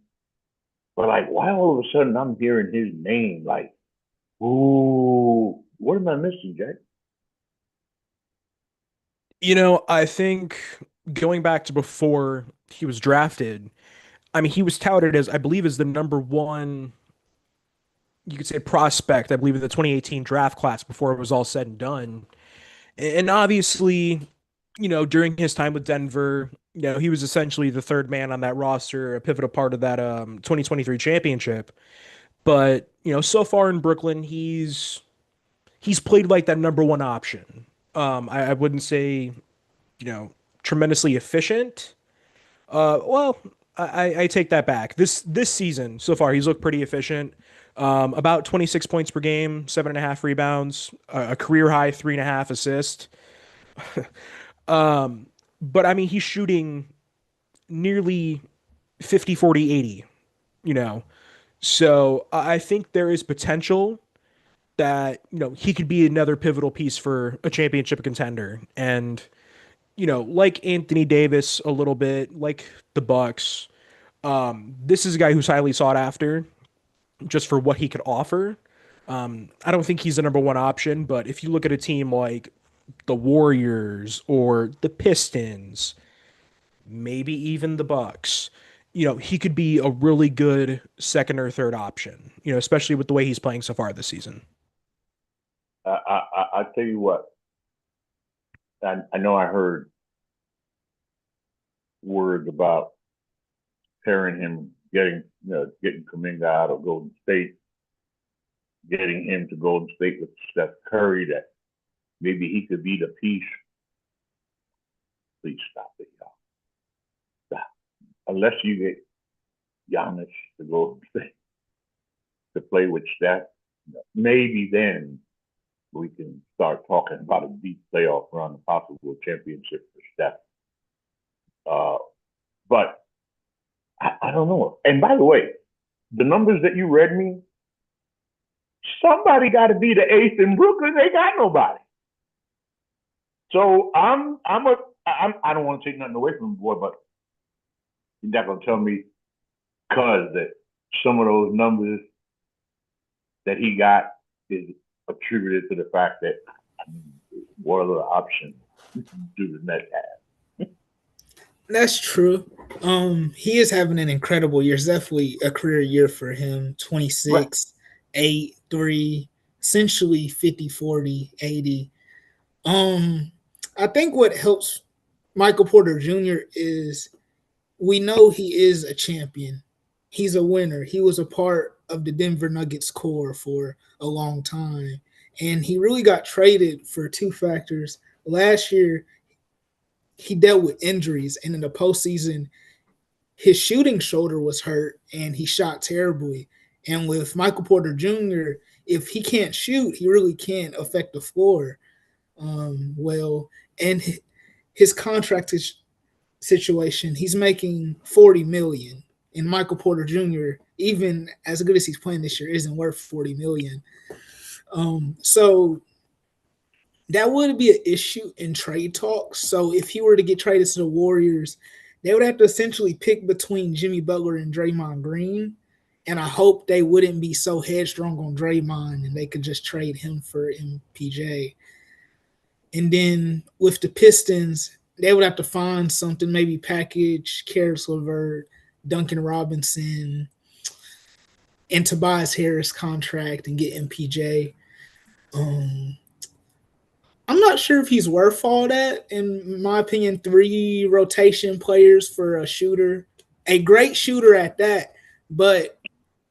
but like, why all of a sudden I'm hearing his name? Like, ooh, what am I missing, Jack? I think going back to before he was drafted, I mean, he was touted as, I believe, as the number one, you could say, prospect, I believe, in the 2018 draft class before it was all said and done. And obviously, during his time with Denver, he was essentially the third man on that roster, a pivotal part of that 2023 championship. But, so far in Brooklyn, he's played like that number one option. I wouldn't say, tremendously efficient. Well, I take that back. This season so far, he's looked pretty efficient. About 26 points per game, 7.5 rebounds, a career high 3.5 assists. But I mean, he's shooting nearly 50, 40, 80, you know. So I think there is potential that, he could be another pivotal piece for a championship contender. And, like Anthony Davis a little bit, like the Bucks, this is a guy who's highly sought after just for what he could offer. I don't think he's the number one option, but if you look at a team like the Warriors or the Pistons, maybe even the Bucks, he could be a really good second or third option, especially with the way he's playing so far this season. I tell you what, I know I heard words about pairing him, getting Kuminga out of Golden State, getting him to Golden State with Steph Curry, that maybe he could be the piece. Please stop it, y'all. Stop. Unless you get Giannis to Golden State to play with Steph, maybe then we can start talking about a deep playoff run, a possible championship for Steph. But I don't know. And by the way, the numbers that you read me, somebody got to be the eighth in Brooklyn. They got nobody. So I don't want to take nothing away from the boy, but you're not gonna tell me cause that some of those numbers that he got is attributed to the fact that what other option do the Nets have? That's true. He is having an incredible year. It's definitely a career year for him. Right. 26, 8, 3, essentially 50, 40, 80. I think what helps Michael Porter Jr. is we know he is a champion. He's a winner. He was a part of the Denver Nuggets core for a long time. And he really got traded for two factors. Last year, he dealt with injuries, and in the postseason, his shooting shoulder was hurt and he shot terribly. And with Michael Porter Jr., if he can't shoot, he really can't affect the floor well. And his contract situation, he's making 40 million. And Michael Porter Jr., even as good as he's playing this year, isn't worth 40 million. So that would be an issue in trade talks. So if he were to get traded to the Warriors, they would have to essentially pick between Jimmy Butler and Draymond Green. And I hope they wouldn't be so headstrong on Draymond and they could just trade him for MPJ. And then with the Pistons, they would have to find something, maybe package Karis LeVert, Duncan Robinson, and Tobias Harris contract and get MPJ. I'm not sure if he's worth all that. In my opinion, 3 rotation players for a shooter, a great shooter at that, but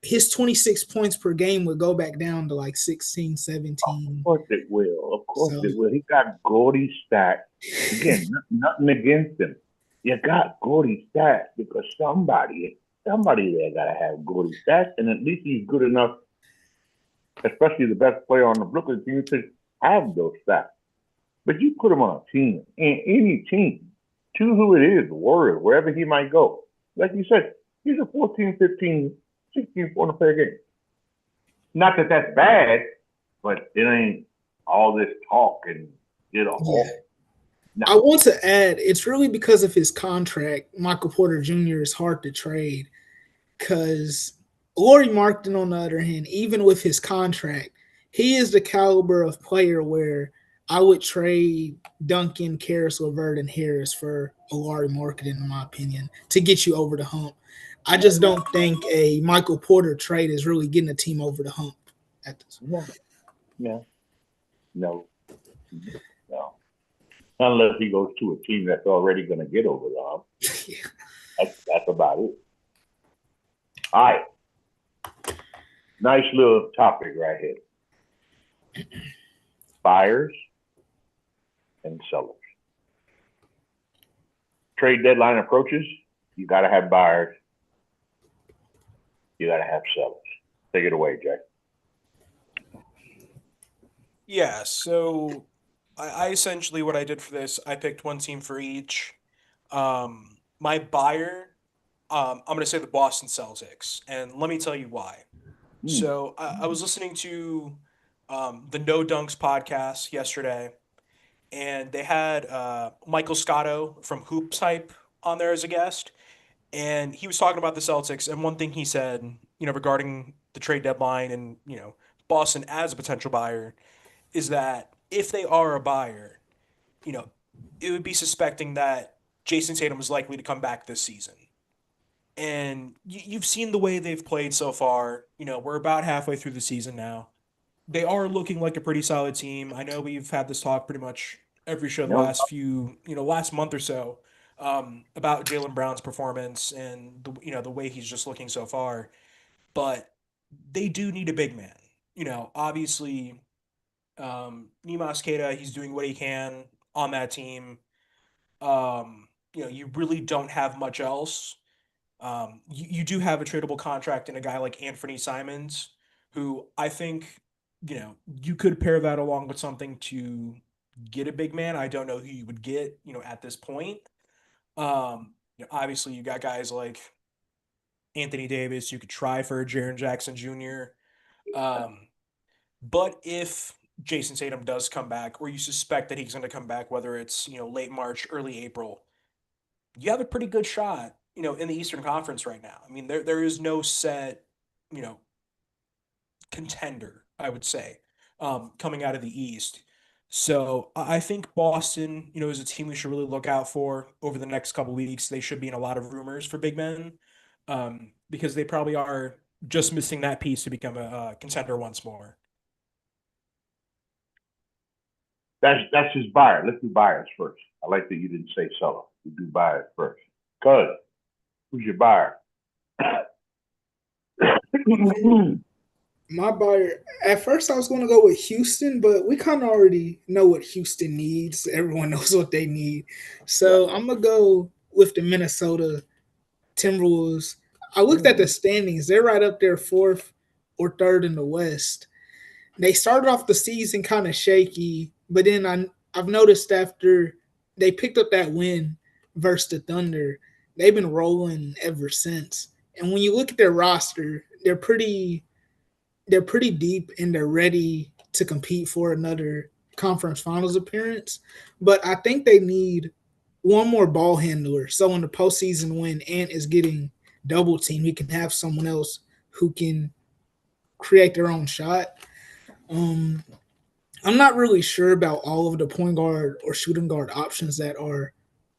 his 26 points per game would go back down to like 16, 17. Of course it will. Of course So, it will. He got Gordy stats. Again, nothing against him. You got Gordy stats because somebody there gotta have Gordy stats, and at least he's good enough, especially the best player on the Brooklyn team, to have those stats. But you put him on a team, and any team, choose who it is, the Warriors, wherever he might go. Like you said, he's a 14, 15, 16 point a player game. Not that that's bad, but it ain't all this talk and all. yeah. No. I want to add, it's really because of his contract. Michael Porter Jr. is hard to trade because Lauri Markkanen, on the other hand, even with his contract, he is the caliber of player where I would trade Duncan, Karis LeVert, and Harris for a Lauri Markkanen, in my opinion, to get you over the hump. I just don't think a Michael Porter trade is really getting a team over the hump at this. No. Unless he goes to a team that's already going to get over the hump. Yeah. That's about it. All right. Nice little topic right here. Buyers and sellers. Trade deadline approaches. You got to have buyers. You got to have sellers. Take it away, Jay. Yeah, so I essentially what I did for this, I picked one team for each. My buyer, I'm gonna say the Boston Celtics, and let me tell you why. So I was listening to the No Dunks podcast yesterday, and they had Michael Scotto from Hoops Hype on there as a guest, and he was talking about the Celtics. And one thing he said, regarding the trade deadline and Boston as a potential buyer, is that if they are a buyer, you know, it would be suspecting that Jason Tatum is likely to come back this season. And you've seen the way they've played so far. We're about halfway through the season now. They are looking like a pretty solid team. I know we've had this talk pretty much every show the No. last month or so, about Jaylen Brown's performance and the way he's just looking so far. But they do need a big man. Obviously, Neemias Queta, he's doing what he can on that team. You really don't have much else. You do have a tradable contract in a guy like Anthony Simons, who I think, you could pair that along with something to get a big man. I don't know who you would get, at this point. Obviously, you got guys like Anthony Davis. You could try for Jaren Jackson Jr. But if Jason Tatum does come back, or you suspect that he's going to come back, whether it's late March, early April, you have a pretty good shot, in the Eastern Conference right now. I mean, there is no set, you know, contender, I would say, coming out of the East. So I think Boston, is a team we should really look out for over the next couple weeks. They should be in a lot of rumors for big men, because they probably are just missing that piece to become a contender once more. That's his buyer. Let's do buyers first. I like that you didn't say seller. We do buyers first. Cuz, who's your buyer? My buyer, at first I was going to go with Houston, but we kind of already know what Houston needs. Everyone knows what they need. So Yeah. I'm going to go with the Minnesota Timberwolves. I looked at the standings. They're right up there, fourth or third in the West. They started off the season kind of shaky, but then I've noticed after they picked up that win versus the Thunder, they've been rolling ever since. And when you look at their roster, they're pretty deep and they're ready to compete for another conference finals appearance. But I think they need one more ball handler. So in the postseason when Ant is getting double team, he can have someone else who can create their own shot. Um, I'm not really sure about all of the point guard or shooting guard options that are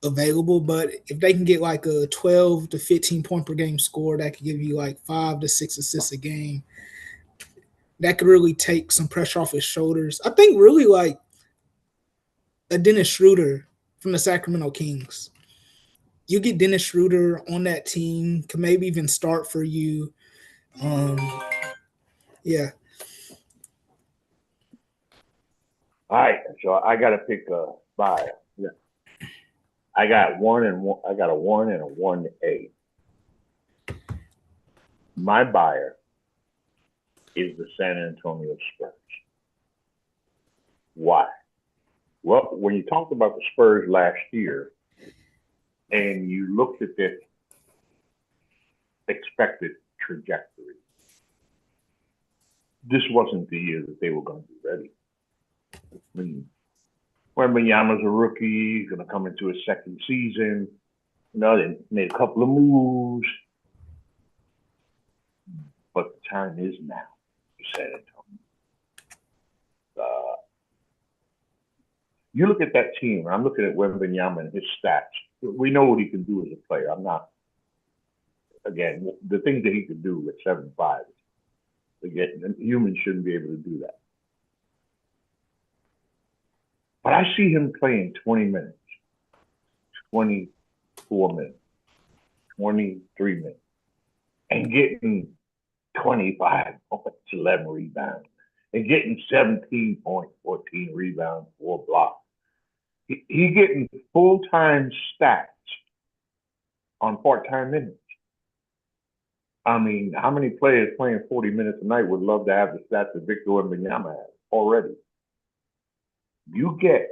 available, but if they can get like a 12 to 15 point per game score, that could give you like 5 to 6 assists a game. That could really take some pressure off his shoulders. I think really like a Dennis Schroeder from the Sacramento Kings. You get Dennis Schroeder on that team, can maybe even start for you. Um, yeah. All right, so I got to pick a buyer. Yeah. I got a 1 and a 1A. My buyer is the San Antonio Spurs. Why? Well, when you talked about the Spurs last year and you looked at their expected trajectory, this wasn't the year that they were going to be ready. I mean, Wembanyama's a rookie, going to come into his second season. They made a couple of moves, but the time is now for San Antonio. You look at that team, and I'm looking at Wembanyama and his stats. We know what he can do as a player. I'm not, again, the things that he can do at 7'5", again, humans shouldn't be able to do that. But I see him playing 20 minutes, 24 minutes, 23 minutes, and getting 25 points, 11 rebounds, and getting 17 points, 14 rebounds, 4 blocks. He getting full-time stats on part-time minutes. I mean, how many players playing 40 minutes a night would love to have the stats that Victor Wembanyama has already? You get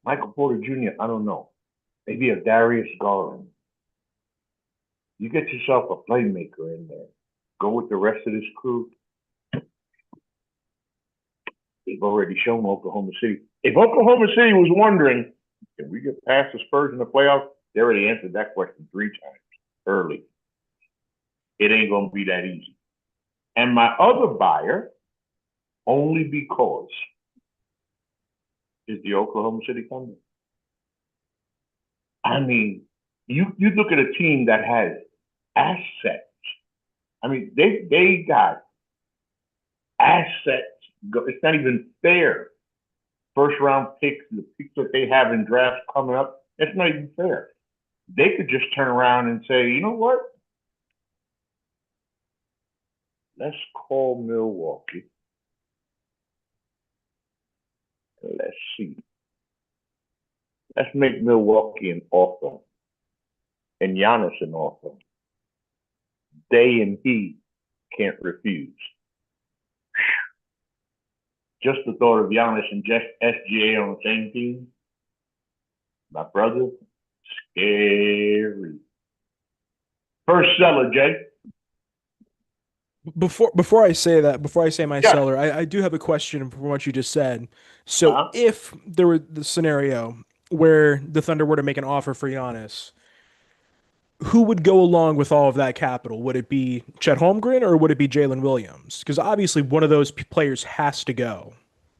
Michael Porter Jr., I don't know, maybe a Darius Garland. You get yourself a playmaker in there. Go with the rest of this crew. They've already shown Oklahoma City. If Oklahoma City was wondering, can we get past the Spurs in the playoffs? They already answered that question 3 times early. It ain't going to be that easy. And my other buyer, only because, is the Oklahoma City Thunder. I mean, you look at a team that has assets. I mean, they got assets. It's not even fair. First round picks, the picks that they have in drafts coming up, it's not even fair. They could just turn around and say, you know what? Let's call Milwaukee. Let's see. Let's make Milwaukee an offer and Giannis an offer. They and he can't refuse. Just the thought of Giannis and SGA on the same team, my brother, scary. First seller, Jay. Before I say that, before I say my Yeah. seller, I do have a question from what you just said. So Uh-huh. if there were the scenario where the Thunder were to make an offer for Giannis, who would go along with all of that capital? Would it be Chet Holmgren or would it be Jalen Williams? Because obviously one of those players has to go.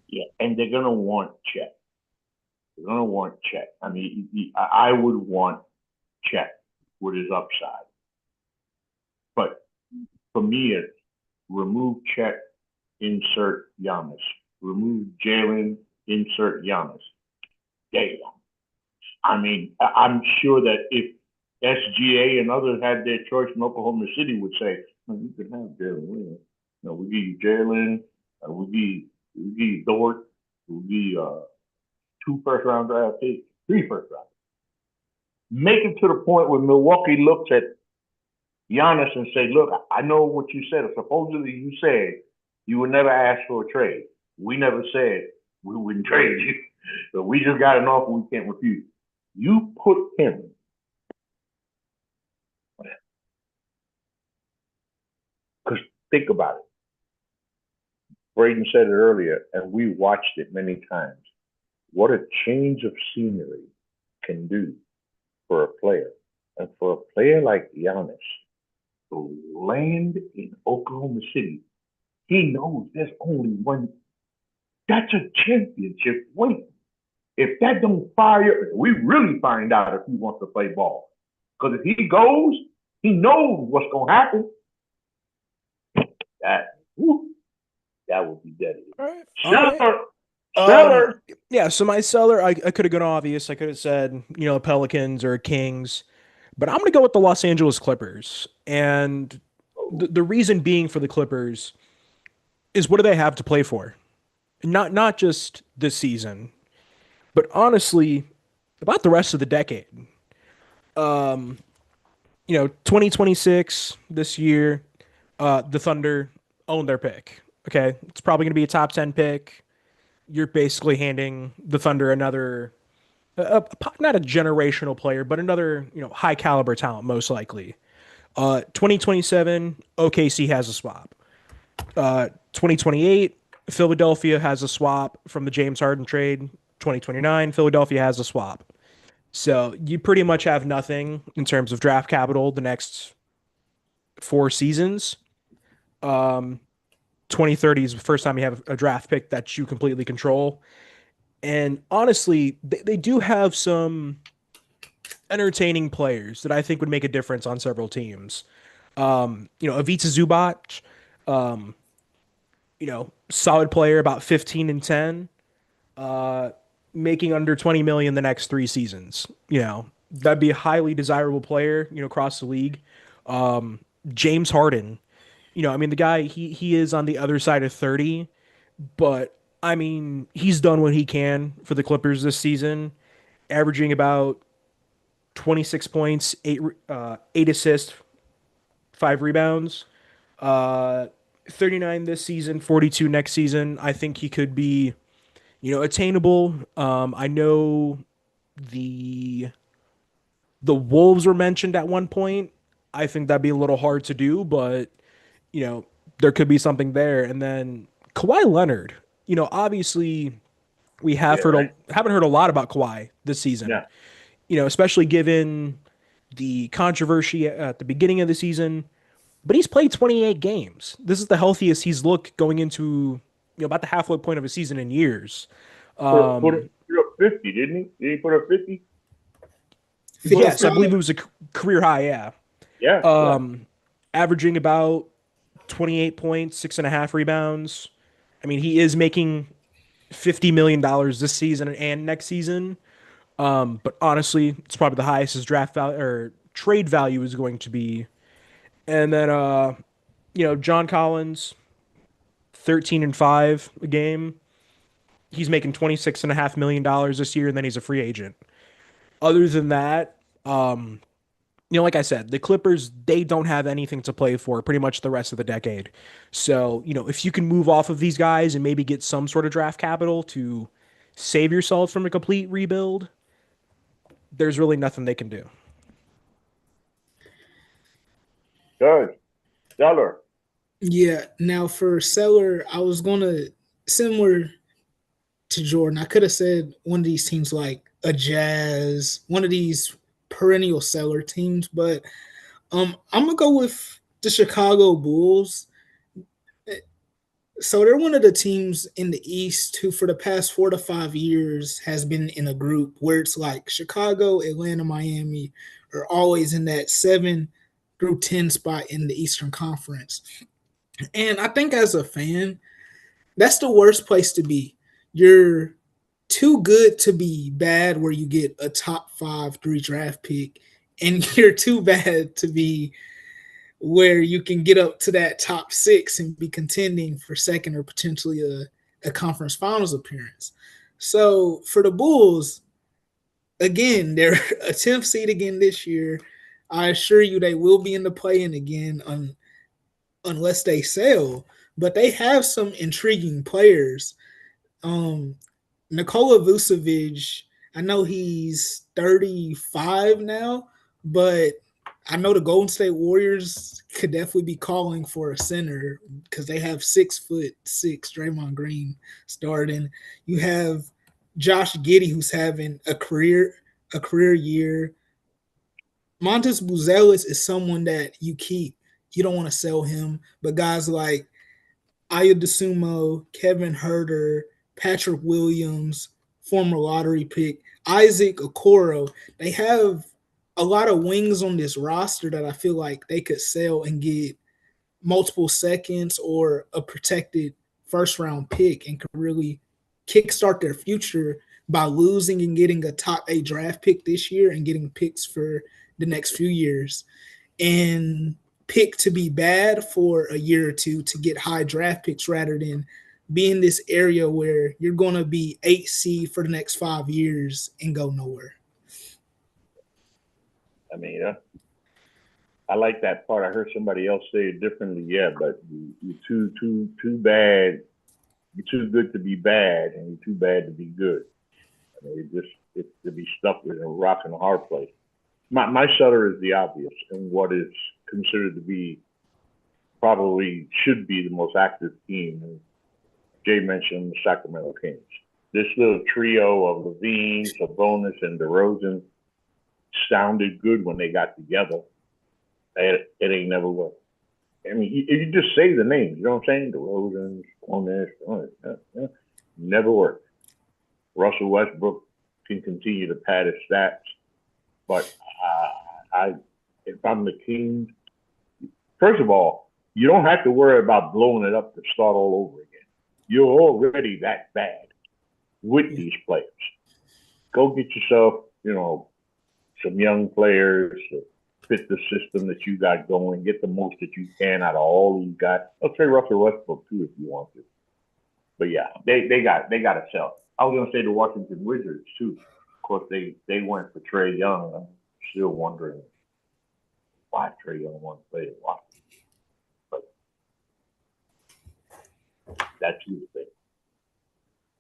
Yeah. And they're gonna want Chet. They're gonna want Chet. I mean, I would want Chet with his upside. But for me, it's remove Chet, insert Giannis. Remove Jalen, insert Giannis. Damn. I mean, I'm sure that if SGA and others had their choice in Oklahoma City, would say, no, you can have Jalen Williams. No, we give you Jalen, we give you Dort, we give you 2 first round draft picks, 3 first round. Make it to the point where Milwaukee looks at Giannis and say, look, I know what you said. Supposedly you said you would never ask for a trade. We never said we wouldn't trade you. But we just got an offer we can't refuse. You put him. Because think about it. Braden said it earlier, and we watched it many times. What a change of scenery can do for a player. And for a player like Giannis to land in Oklahoma City, he knows there's only one. That's a championship waiting. If that don't fire, we really find out if he wants to play ball. Because if he goes, he knows what's going to happen. That, whew, that would be deadly. All right. Seller, Seller. Yeah, so my seller, I could have gone obvious. I could have said, Pelicans or Kings, but I'm going to go with the Los Angeles Clippers. And the reason being for the Clippers is what do they have to play for? Not just this season, but honestly, about the rest of the decade. 2026 this year, the Thunder own their pick. Okay, it's probably going to be a top 10 pick. You're basically handing the Thunder another, not a generational player, but another high caliber talent, most likely. 2027, OKC has a swap. 2028, Philadelphia has a swap from the James Harden trade. 2029, Philadelphia has a swap. So you pretty much have nothing in terms of draft capital the next 4 seasons. 2030 is the first time you have a draft pick that you completely control. And honestly, they do have some entertaining players that I think would make a difference on several teams. Ivica Zubac, solid player, about 15 and 10, making under 20 million the next 3 seasons. That'd be a highly desirable player, across the league. James Harden, the guy he is on the other side of 30, but I mean, he's done what he can for the Clippers this season, averaging about 26 points, 8 assists, 5 rebounds. 39 this season, 42 next season. I think he could be, attainable. I know the the Wolves were mentioned at one point. I think that'd be a little hard to do, but you know, there could be something there. And then Kawhi Leonard, obviously we yeah, right. haven't heard a lot about Kawhi this season. Yeah. Especially given the controversy at the beginning of the season. But he's played 28 games. This is the healthiest he's looked going into about the halfway point of a season in years. Put up 50, didn't he? Did he put up 50? Yes, I believe 55. it was a career high. Yeah, Yeah. averaging about 28 points, 6.5 rebounds. I mean, he is making $50 million this season and next season. But honestly, it's probably the highest his draft value or trade value is going to be. And then, John Collins, 13 and 5 a game. He's making $26.5 million this year, and then he's a free agent. Other than that, like I said, the Clippers, they don't have anything to play for pretty much the rest of the decade. So, if you can move off of these guys and maybe get some sort of draft capital to save yourself from a complete rebuild, there's really nothing they can do. Good. Stellar. Yeah. Now for Seller, I was gonna similar to Jordan. I could have said one of these teams like a Jazz, one of these perennial Seller teams, but I'm gonna go with the Chicago Bulls. So they're one of the teams in the East who, for the past 4 to 5 years, has been in a group where it's like Chicago, Atlanta, Miami are always in that 7 through 10 spot in the Eastern Conference. And I think as a fan, that's the worst place to be. You're too good to be bad, where you get a top 5 3 draft pick, and you're too bad to be where you can get up to that top 6 and be contending for second or potentially a conference finals appearance. So for the Bulls, again, they're a 10th seed again this year. I assure you they will be in the play-in again unless they sell. But they have some intriguing players. Um, Nikola Vucevic, I know he's 35 now, but I know the Golden State Warriors could definitely be calling for a center because they have 6'6" Draymond Green starting. You have Josh Giddey, who's having a career year. Montes Buzelis is someone that you keep. You don't want to sell him, but guys like Aya DeSumo, Kevin Herter, Patrick Williams, former lottery pick, Isaac Okoro. They have a lot of wings on this roster that I feel like they could sell and get multiple seconds or a protected first round pick and could really kickstart their future by losing and getting a top 8 draft pick this year and getting picks for the next few years. And pick to be bad for a year or two to get high draft picks rather than be in this area where you're going to be 8 seed for the next 5 years and go nowhere. I mean, I like that part. I heard somebody else say it differently. Yeah, but you're too bad. You're too good to be bad, and you're too bad to be good. I mean, it's to be stuck with a rock and a hard place. My Sutter is the obvious, and what is considered to be probably should be the most active team. And Jay mentioned the Sacramento Kings. This little trio of Levine, Sabonis, and DeRozan sounded good when they got together. It ain't never worked. I mean, you just say the names, you know what I'm saying? DeRozan, Sabonis, never worked. Russell Westbrook can continue to pad his stats, but if I'm the Kings, first of all, you don't have to worry about blowing it up to start all over again. You're already that bad with these players. Go get yourself, some young players to fit the system that you got going. Get the most that you can out of all you got. I'll say Russell Westbrook too if you want to. But yeah, they got to sell. I was gonna say the Washington Wizards too. Of course, they went for Trae Young. I'm still wondering why Trae Young wanted to play in Washington. But that's his thing.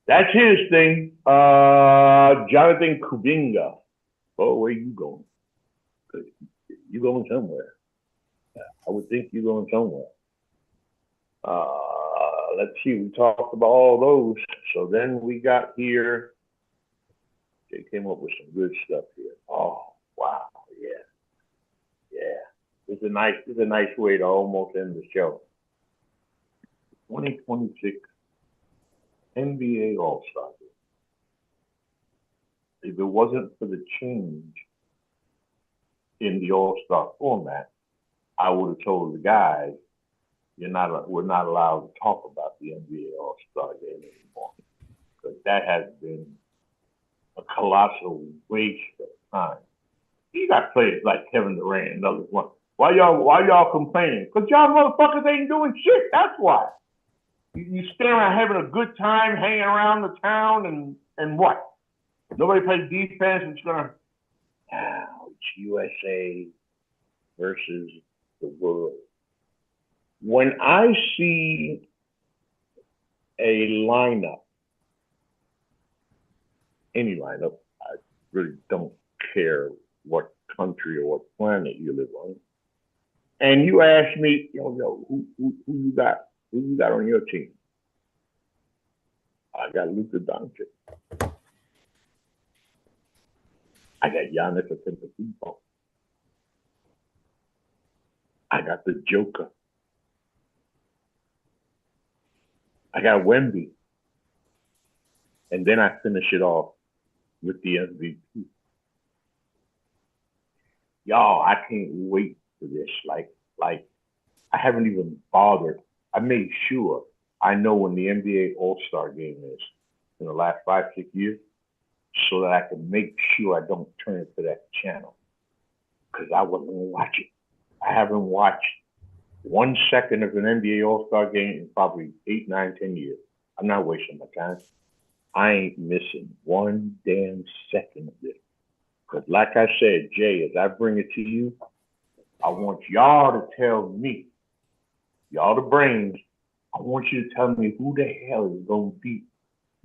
That's his thing. Jonathan Kuminga. Oh, where you going? You going somewhere? I would think you're going somewhere. Let's see. We talked about all those. So then we got here. They came up with some good stuff here. Oh, wow. Yeah. It's a nice way to almost end the show. 2026 NBA All-Star Game. If it wasn't for the change in the All-Star format, I would have told the guys, we're not allowed to talk about the NBA All-Star Game anymore. Because that has been a colossal waste of time. You got players like Kevin Durant and others. Why y'all complaining? Because y'all motherfuckers ain't doing shit. That's why. You stand around having a good time, hanging around the town, and what? Nobody plays defense. It's gonna. It's USA versus the world. When I see a lineup, any lineup, I really don't care what country or what planet you live on. and you ask me, who you got? Who you got on your team? I got Luka Doncic. I got Giannis Antetokounmpo. I got the Joker. I got Wemby. And then I finish it off with the MVP. Y'all, I can't wait for this. Like I haven't even bothered. I made sure I know when the NBA All-Star game is in the last 5-6 years, so that I can make sure I don't turn to that channel. Because I wasn't gonna watch it. I haven't watched 1 second of an NBA All-Star game in probably 8, 9, 10 years. I'm not wasting my time. I ain't missing 1 damn second of this. Because like I said, Jay, as I bring it to you, I want y'all to tell me, y'all the brains, I want you to tell me who the hell is going to beat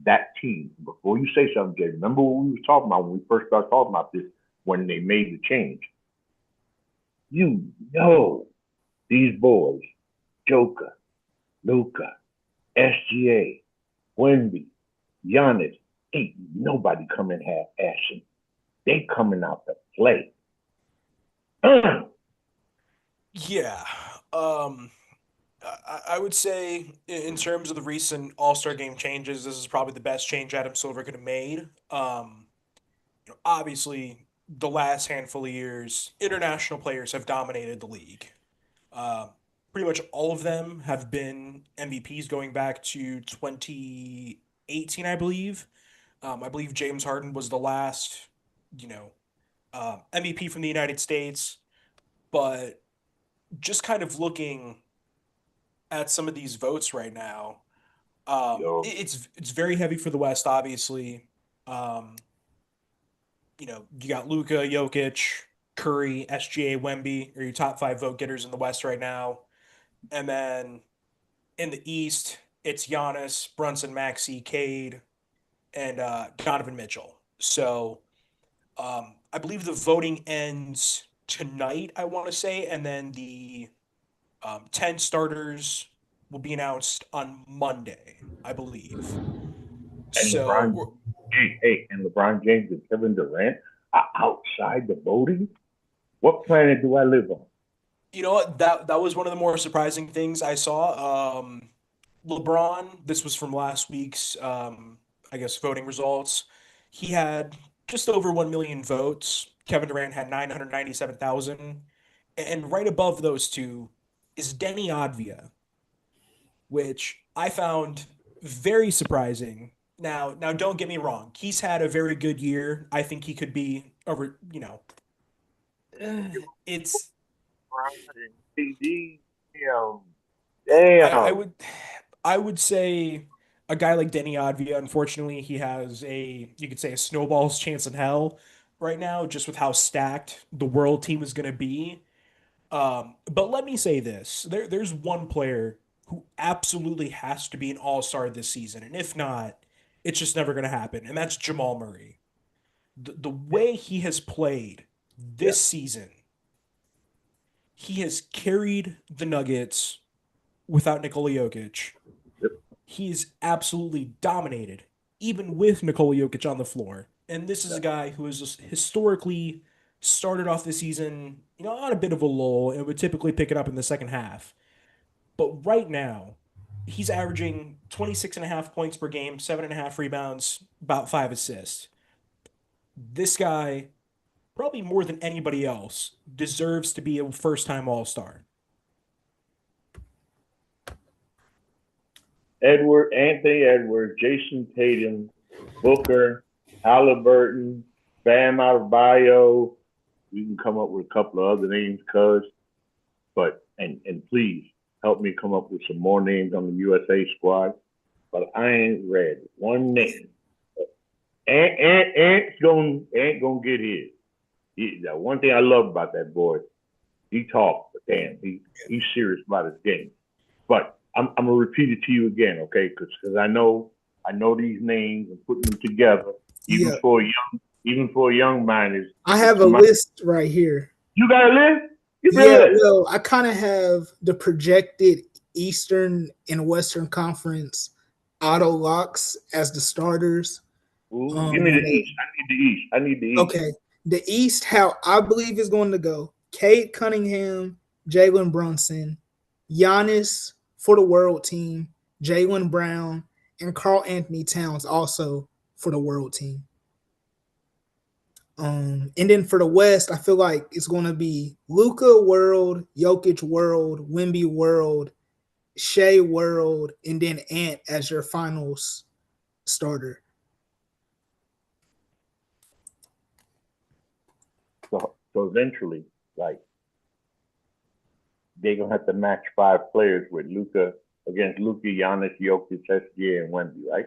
that team. Before you say something, Jay, remember what we were talking about when we first started talking about this, when they made the change. You know these boys, Joker, Luka, SGA, Wemby, Giannis, ain't nobody coming half-assing. They coming out to play. Yeah. I would say in terms of the recent All-Star game changes, this is probably the best change Adam Silver could have made. Obviously, the last handful of years, international players have dominated the league. Uh, Pretty much all of them have been MVPs going back to 2018, I believe. I believe James Harden was the last, MVP from the United States. But just kind of looking at some of these votes right now, it's very heavy for the West, obviously. Um, you got Luka, Jokic, Curry, SGA, Wemby are your top 5 vote getters in the West right now. And then in the East, it's Giannis, Brunson, Maxey, Cade, and Donovan Mitchell. So I believe the voting ends tonight, I want to say, and then the 10 starters will be announced on Monday, I believe. And So, and LeBron James and Kevin Durant are outside the voting? What planet do I live on? you know what? That was one of the more surprising things I saw. LeBron, this was from last week's, I guess, voting results. He had just over 1 million votes. Kevin Durant had 997,000. And right above those two is Denny Advia, which I found very surprising. Now, don't get me wrong. He's had a very good year. I think he could be over. It's. PD, I damn. would, I would say a guy like Denny Advia. Unfortunately, he has you could say a snowball's chance in hell right now, just with how stacked the world team is going to be. But let me say this: there's one player who absolutely has to be an all-star this season, and if not, it's just never going to happen, and that's Jamal Murray. The way he has played Yeah. this season, he has carried the Nuggets without Nikola Jokic. Yep. He is absolutely dominated, even with Nikola Jokic on the floor. And this is a guy who has just historically started off the season, on a bit of a lull and would typically pick it up in the second half. But right now, he's averaging 26 and a half points per game, 7.5 rebounds, about 5 assists. This guy, probably more than anybody else, deserves to be a first time All Star. Anthony Edwards, Jason Tatum, Booker, Halliburton, Bam Adebayo. We can come up with a couple of other names, but please help me come up with some more names on the USA squad. But I ain't read one name. Ant's gonna get his. The one thing I love about that boy, he talks, but damn, he's serious about his game. But I'm gonna repeat it to you again, okay? Because I know these names and putting them together, even for a young mind is. I have a list right here. You got a list? Yeah, well, I kind of have the projected Eastern and Western Conference auto locks as the starters. Ooh, give me the East. I need the East. Okay. The East, how I believe is going to go. Cade Cunningham, Jalen Brunson, Giannis for the world team, Jalen Brown, and Karl Anthony Towns also for the world team. And then for the West, I feel like it's going to be Luka World, Jokic World, Wemby World, Shea World, and then Ant as your finals starter. So eventually, like, they're gonna have to match 5 players with Luka against Luka, Giannis, Jokic, SGA, and Wemby, right?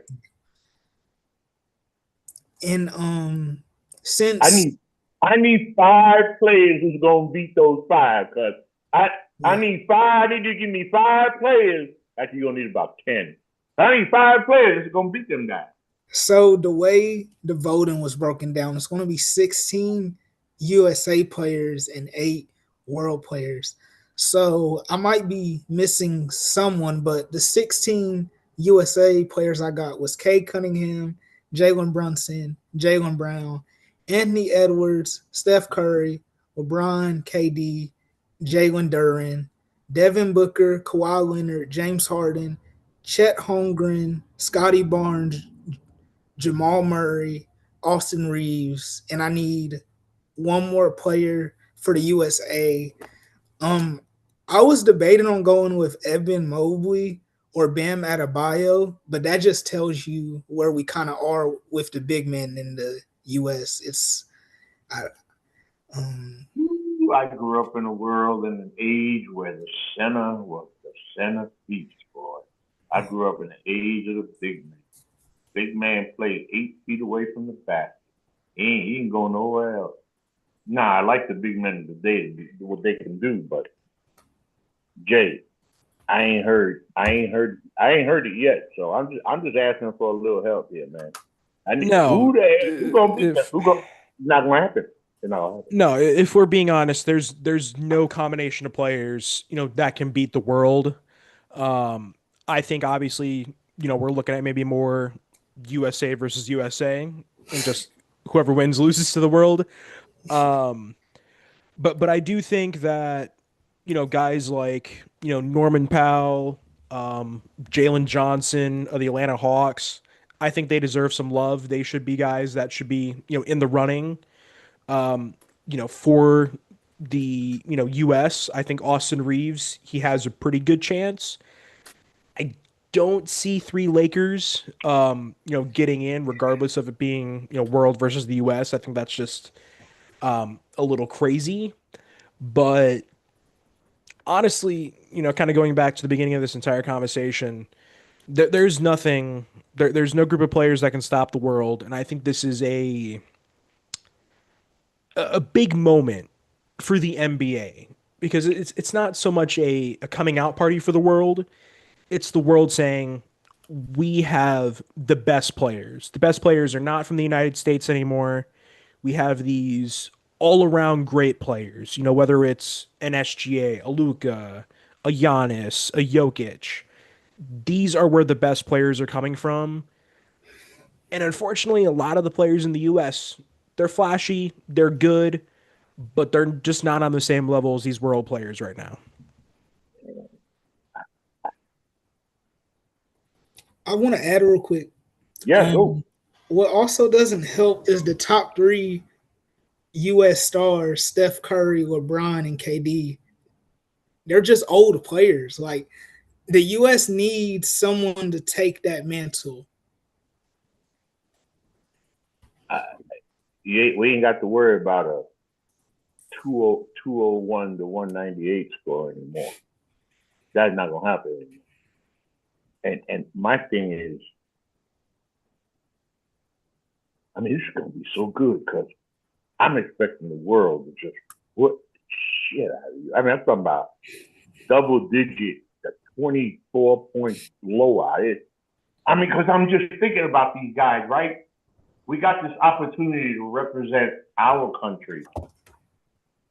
And since I need 5 players who's gonna beat those 5, cause I need 5. They just give me 5 players. Actually, you're gonna need about 10. I need 5 players that's gonna beat them guys. So the way the voting was broken down, it's going to be 16 USA players and 8 world players. So I might be missing someone, but the 16 USA players I got was Cade Cunningham, Jalen Brunson, Jalen Brown, Anthony Edwards, Steph Curry, LeBron, KD, Jalen Duren, Devin Booker, Kawhi Leonard, James Harden, Chet Holmgren, Scotty Barnes, Jamal Murray, Austin Reeves, and I need one more player for the USA. Um, I was debating on going with Evan Mobley or Bam Adebayo, but that just tells you where we kind of are with the big men in the US. I grew up in a world in an age where the center was the centerpiece, boy. I grew up in the age of the big man. Big man played 8 feet away from the basket. He ain't go nowhere else. Nah, I like the big men today, what they can do, but Jay, I ain't heard it yet. So I'm just asking for a little help here, man. I need who gonna beat that? Not gonna happen. No, if we're being honest, there's no combination of players, that can beat the world. I think obviously, we're looking at maybe more USA versus USA, and just whoever wins loses to the world. But I do think that guys like Norman Powell, Jalen Johnson of the Atlanta Hawks, I think they deserve some love. They should be guys that should be in the running. For the US, I think Austin Reeves, he has a pretty good chance. I don't see 3 Lakers, getting in, regardless of it being, world versus the US. I think that's just a little crazy. But honestly, kind of going back to the beginning of this entire conversation, there's nothing, there's no group of players that can stop the world. And I think this is a big moment for the NBA because it's not so much a coming out party for the world. It's the world saying we have the best players. The best players are not from the United States anymore. We have these all around great players, whether it's an SGA, a Luka, a Giannis, a Jokic. These are where the best players are coming from. And unfortunately, a lot of the players in the US, they're flashy, they're good, but they're just not on the same level as these world players right now. I want to add real quick. Yeah, what also doesn't help is the top 3 US stars, Steph Curry, LeBron, and KD. They're just old players. Like, the US needs someone to take that mantle. We ain't got to worry about a 201 to 198 score anymore. That's not gonna happen anymore. And my thing is, I mean, this is gonna be so good because I'm expecting the world to just put shit out of you. I mean, I'm talking about double digit, the 24 points blowout. I mean, because I'm just thinking about these guys, right? We got this opportunity to represent our country.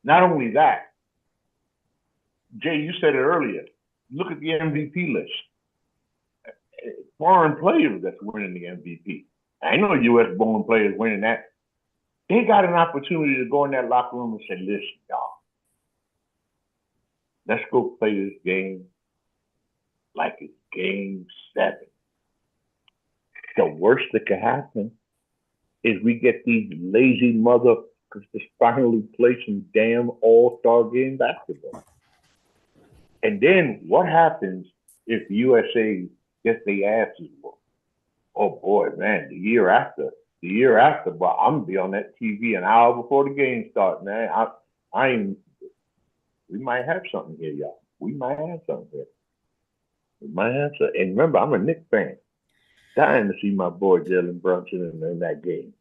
Not only that, Jay, you said it earlier. Look at the MVP list. Foreign players that's winning the MVP. I know U.S.-born players winning that. They got an opportunity to go in that locker room and say, listen, y'all, let's go play this game like it's game 7. The worst that could happen is we get these lazy motherfuckers to finally play some damn all-star game basketball. And then what happens if USA gets their asses whooped? Oh boy, man, the year after, but I'm gonna be on that TV an hour before the game starts, man. We might have something here, y'all. We might have something here. We might have something. And remember, I'm a Knicks fan. Dying to see my boy Jalen Brunson in that game.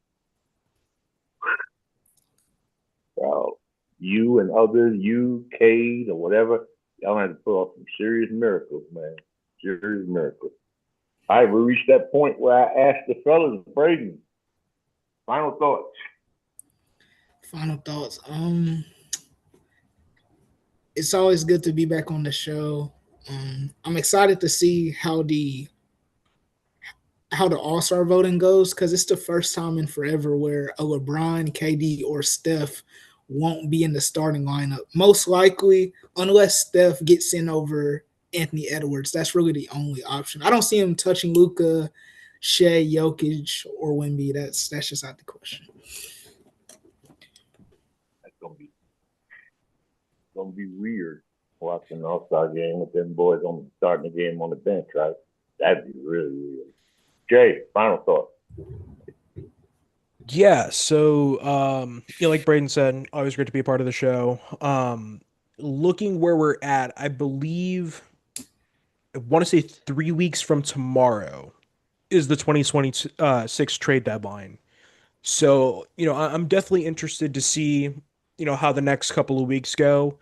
Well, you and others, you, Cade, or whatever, y'all have to pull off some serious miracles, man. Serious miracles. All right, we reached that point where I asked the fellas, Braden, final thoughts. Final thoughts. It's always good to be back on the show. I'm excited to see how the All-Star voting goes, because it's the first time in forever where a LeBron, KD, or Steph won't be in the starting lineup. Most likely, unless Steph gets in over Anthony Edwards. That's really the only option. I don't see him touching Luka, Shea, Jokic, or Wemby. That's just out the question. That's gonna be weird watching the All-Star game with them boys on starting the game on the bench, right? That'd be really weird. Jay, final thought. Yeah, so like Braden said, always great to be a part of the show. Looking where we're at, I believe I want to say 3 weeks from tomorrow is the 2026 trade deadline. So, I'm definitely interested to see, how the next couple of weeks go.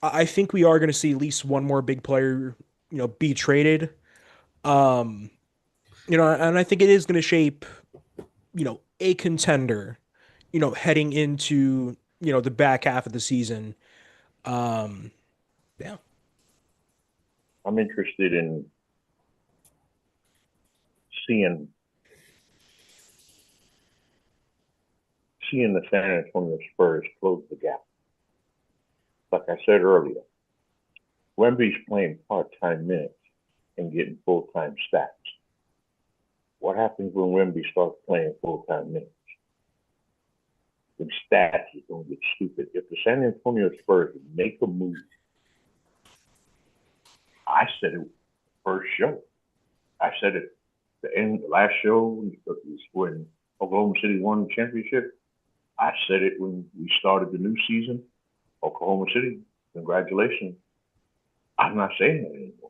I think we are going to see at least one more big player, be traded. And I think it is going to shape, a contender, heading into, the back half of the season. Yeah. I'm interested in seeing the San Antonio Spurs close the gap. Like I said earlier, Wemby's playing part-time minutes and getting full-time stats. What happens when Wemby starts playing full-time minutes? The stats is going to get stupid. If the San Antonio Spurs make a move, I said it first show. I said it the end last show when Oklahoma City won the championship. I said it when we started the new season. Oklahoma City, congratulations. I'm not saying that anymore.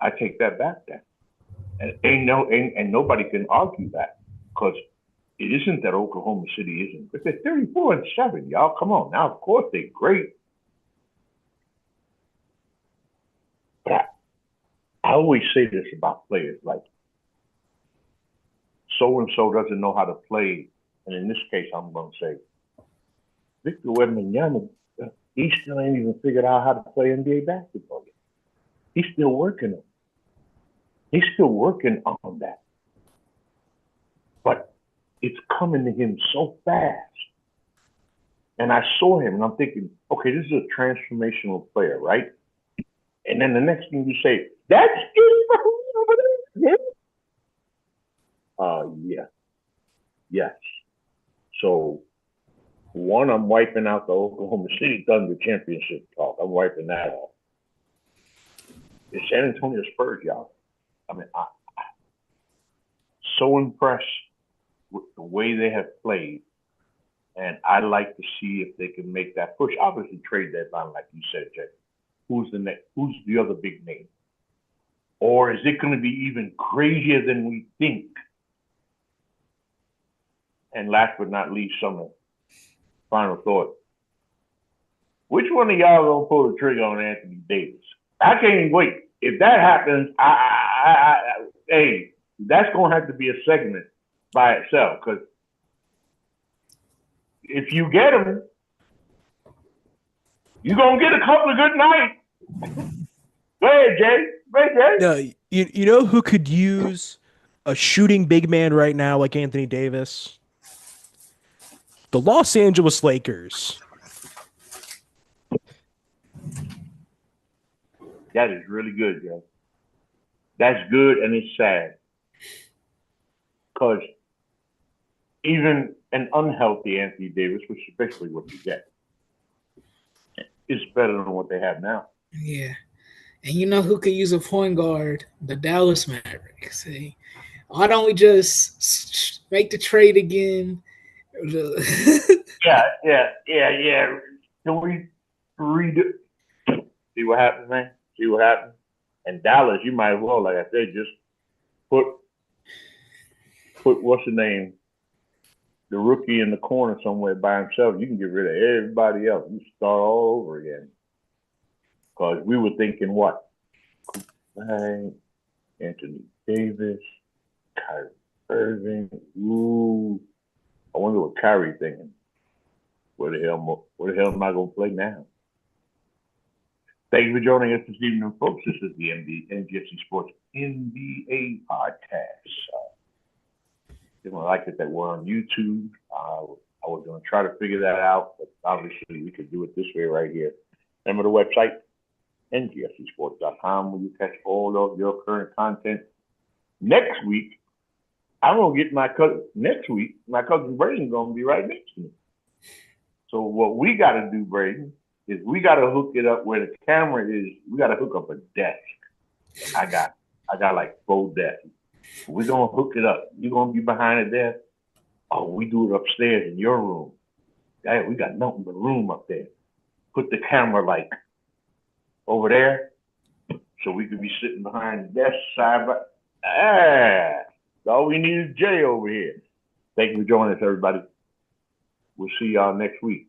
I take that back then. And nobody can argue that, because it isn't that Oklahoma City isn't, but they're 34-7, y'all. Come on. Now, of course, they're great. But I always say this about players, like, so-and-so doesn't know how to play. And in this case, I'm going to say, Victor Wembanyama, he still ain't even figured out how to play NBA basketball yet. He's still working on it. He's still working on that. But it's coming to him so fast. And I saw him and I'm thinking, okay, this is a transformational player, right? And then the next thing you say, that's it. Yeah. Yes. So, one, I'm wiping out the Oklahoma City Thunder championship talk. I'm wiping that off. The San Antonio Spurs, y'all. I mean, I'm so impressed with the way they have played. And I'd like to see if they can make that push. Obviously, trade deadline, like you said, Jay. Who's the next? Who's the other big name? Or is it going to be even crazier than we think? And last but not least, some final thought. Which one of y'all gonna pull the trigger on Anthony Davis? I can't even wait. If that happens, hey, that's gonna have to be a segment by itself. Because if you get him, you're gonna get a couple of good nights. Go ahead, Jay. Go ahead, Jay. No, you know who could use a shooting big man right now like Anthony Davis? The Los Angeles Lakers. That is really good, Jay. That's good, and it's sad. Because even an unhealthy Anthony Davis, which is basically what you get, is better than what they have now. Yeah. And you know who could use a point guard? The Dallas Mavericks. See, why don't we just make the trade again? Yeah. Can we redo? See what happens, man? See what happens? And Dallas, you might as well, like I said, just put what's the name? The rookie in the corner somewhere by himself. You can get rid of everybody else. You start all over again. Because we were thinking what? Anthony Davis, Kyrie Irving. Ooh. I wonder what Kyrie's thinking. Where the hell am I going to play now? Thank you for joining us this evening, folks. This is the NGSC Sports NBA podcast. If you like it that we're on YouTube, I was going to try to figure that out, but obviously we could do it this way right here. Remember the website, NGSCsports.com, where you catch all of your current content. Next week, I'm going to get my cousin Braden's going to be right next to me. So what we got to do, Braden, is we got to hook it up where the camera is. We got to hook up a desk. I got like 4 desks. We're going to hook it up. You're going to be behind a desk. Oh, we do it upstairs in your room. Hey, we got nothing but room up there. Put the camera like over there so we could be sitting behind the desk side by. All we need is Jay over here. Thank you for joining us, everybody. We'll see y'all next week.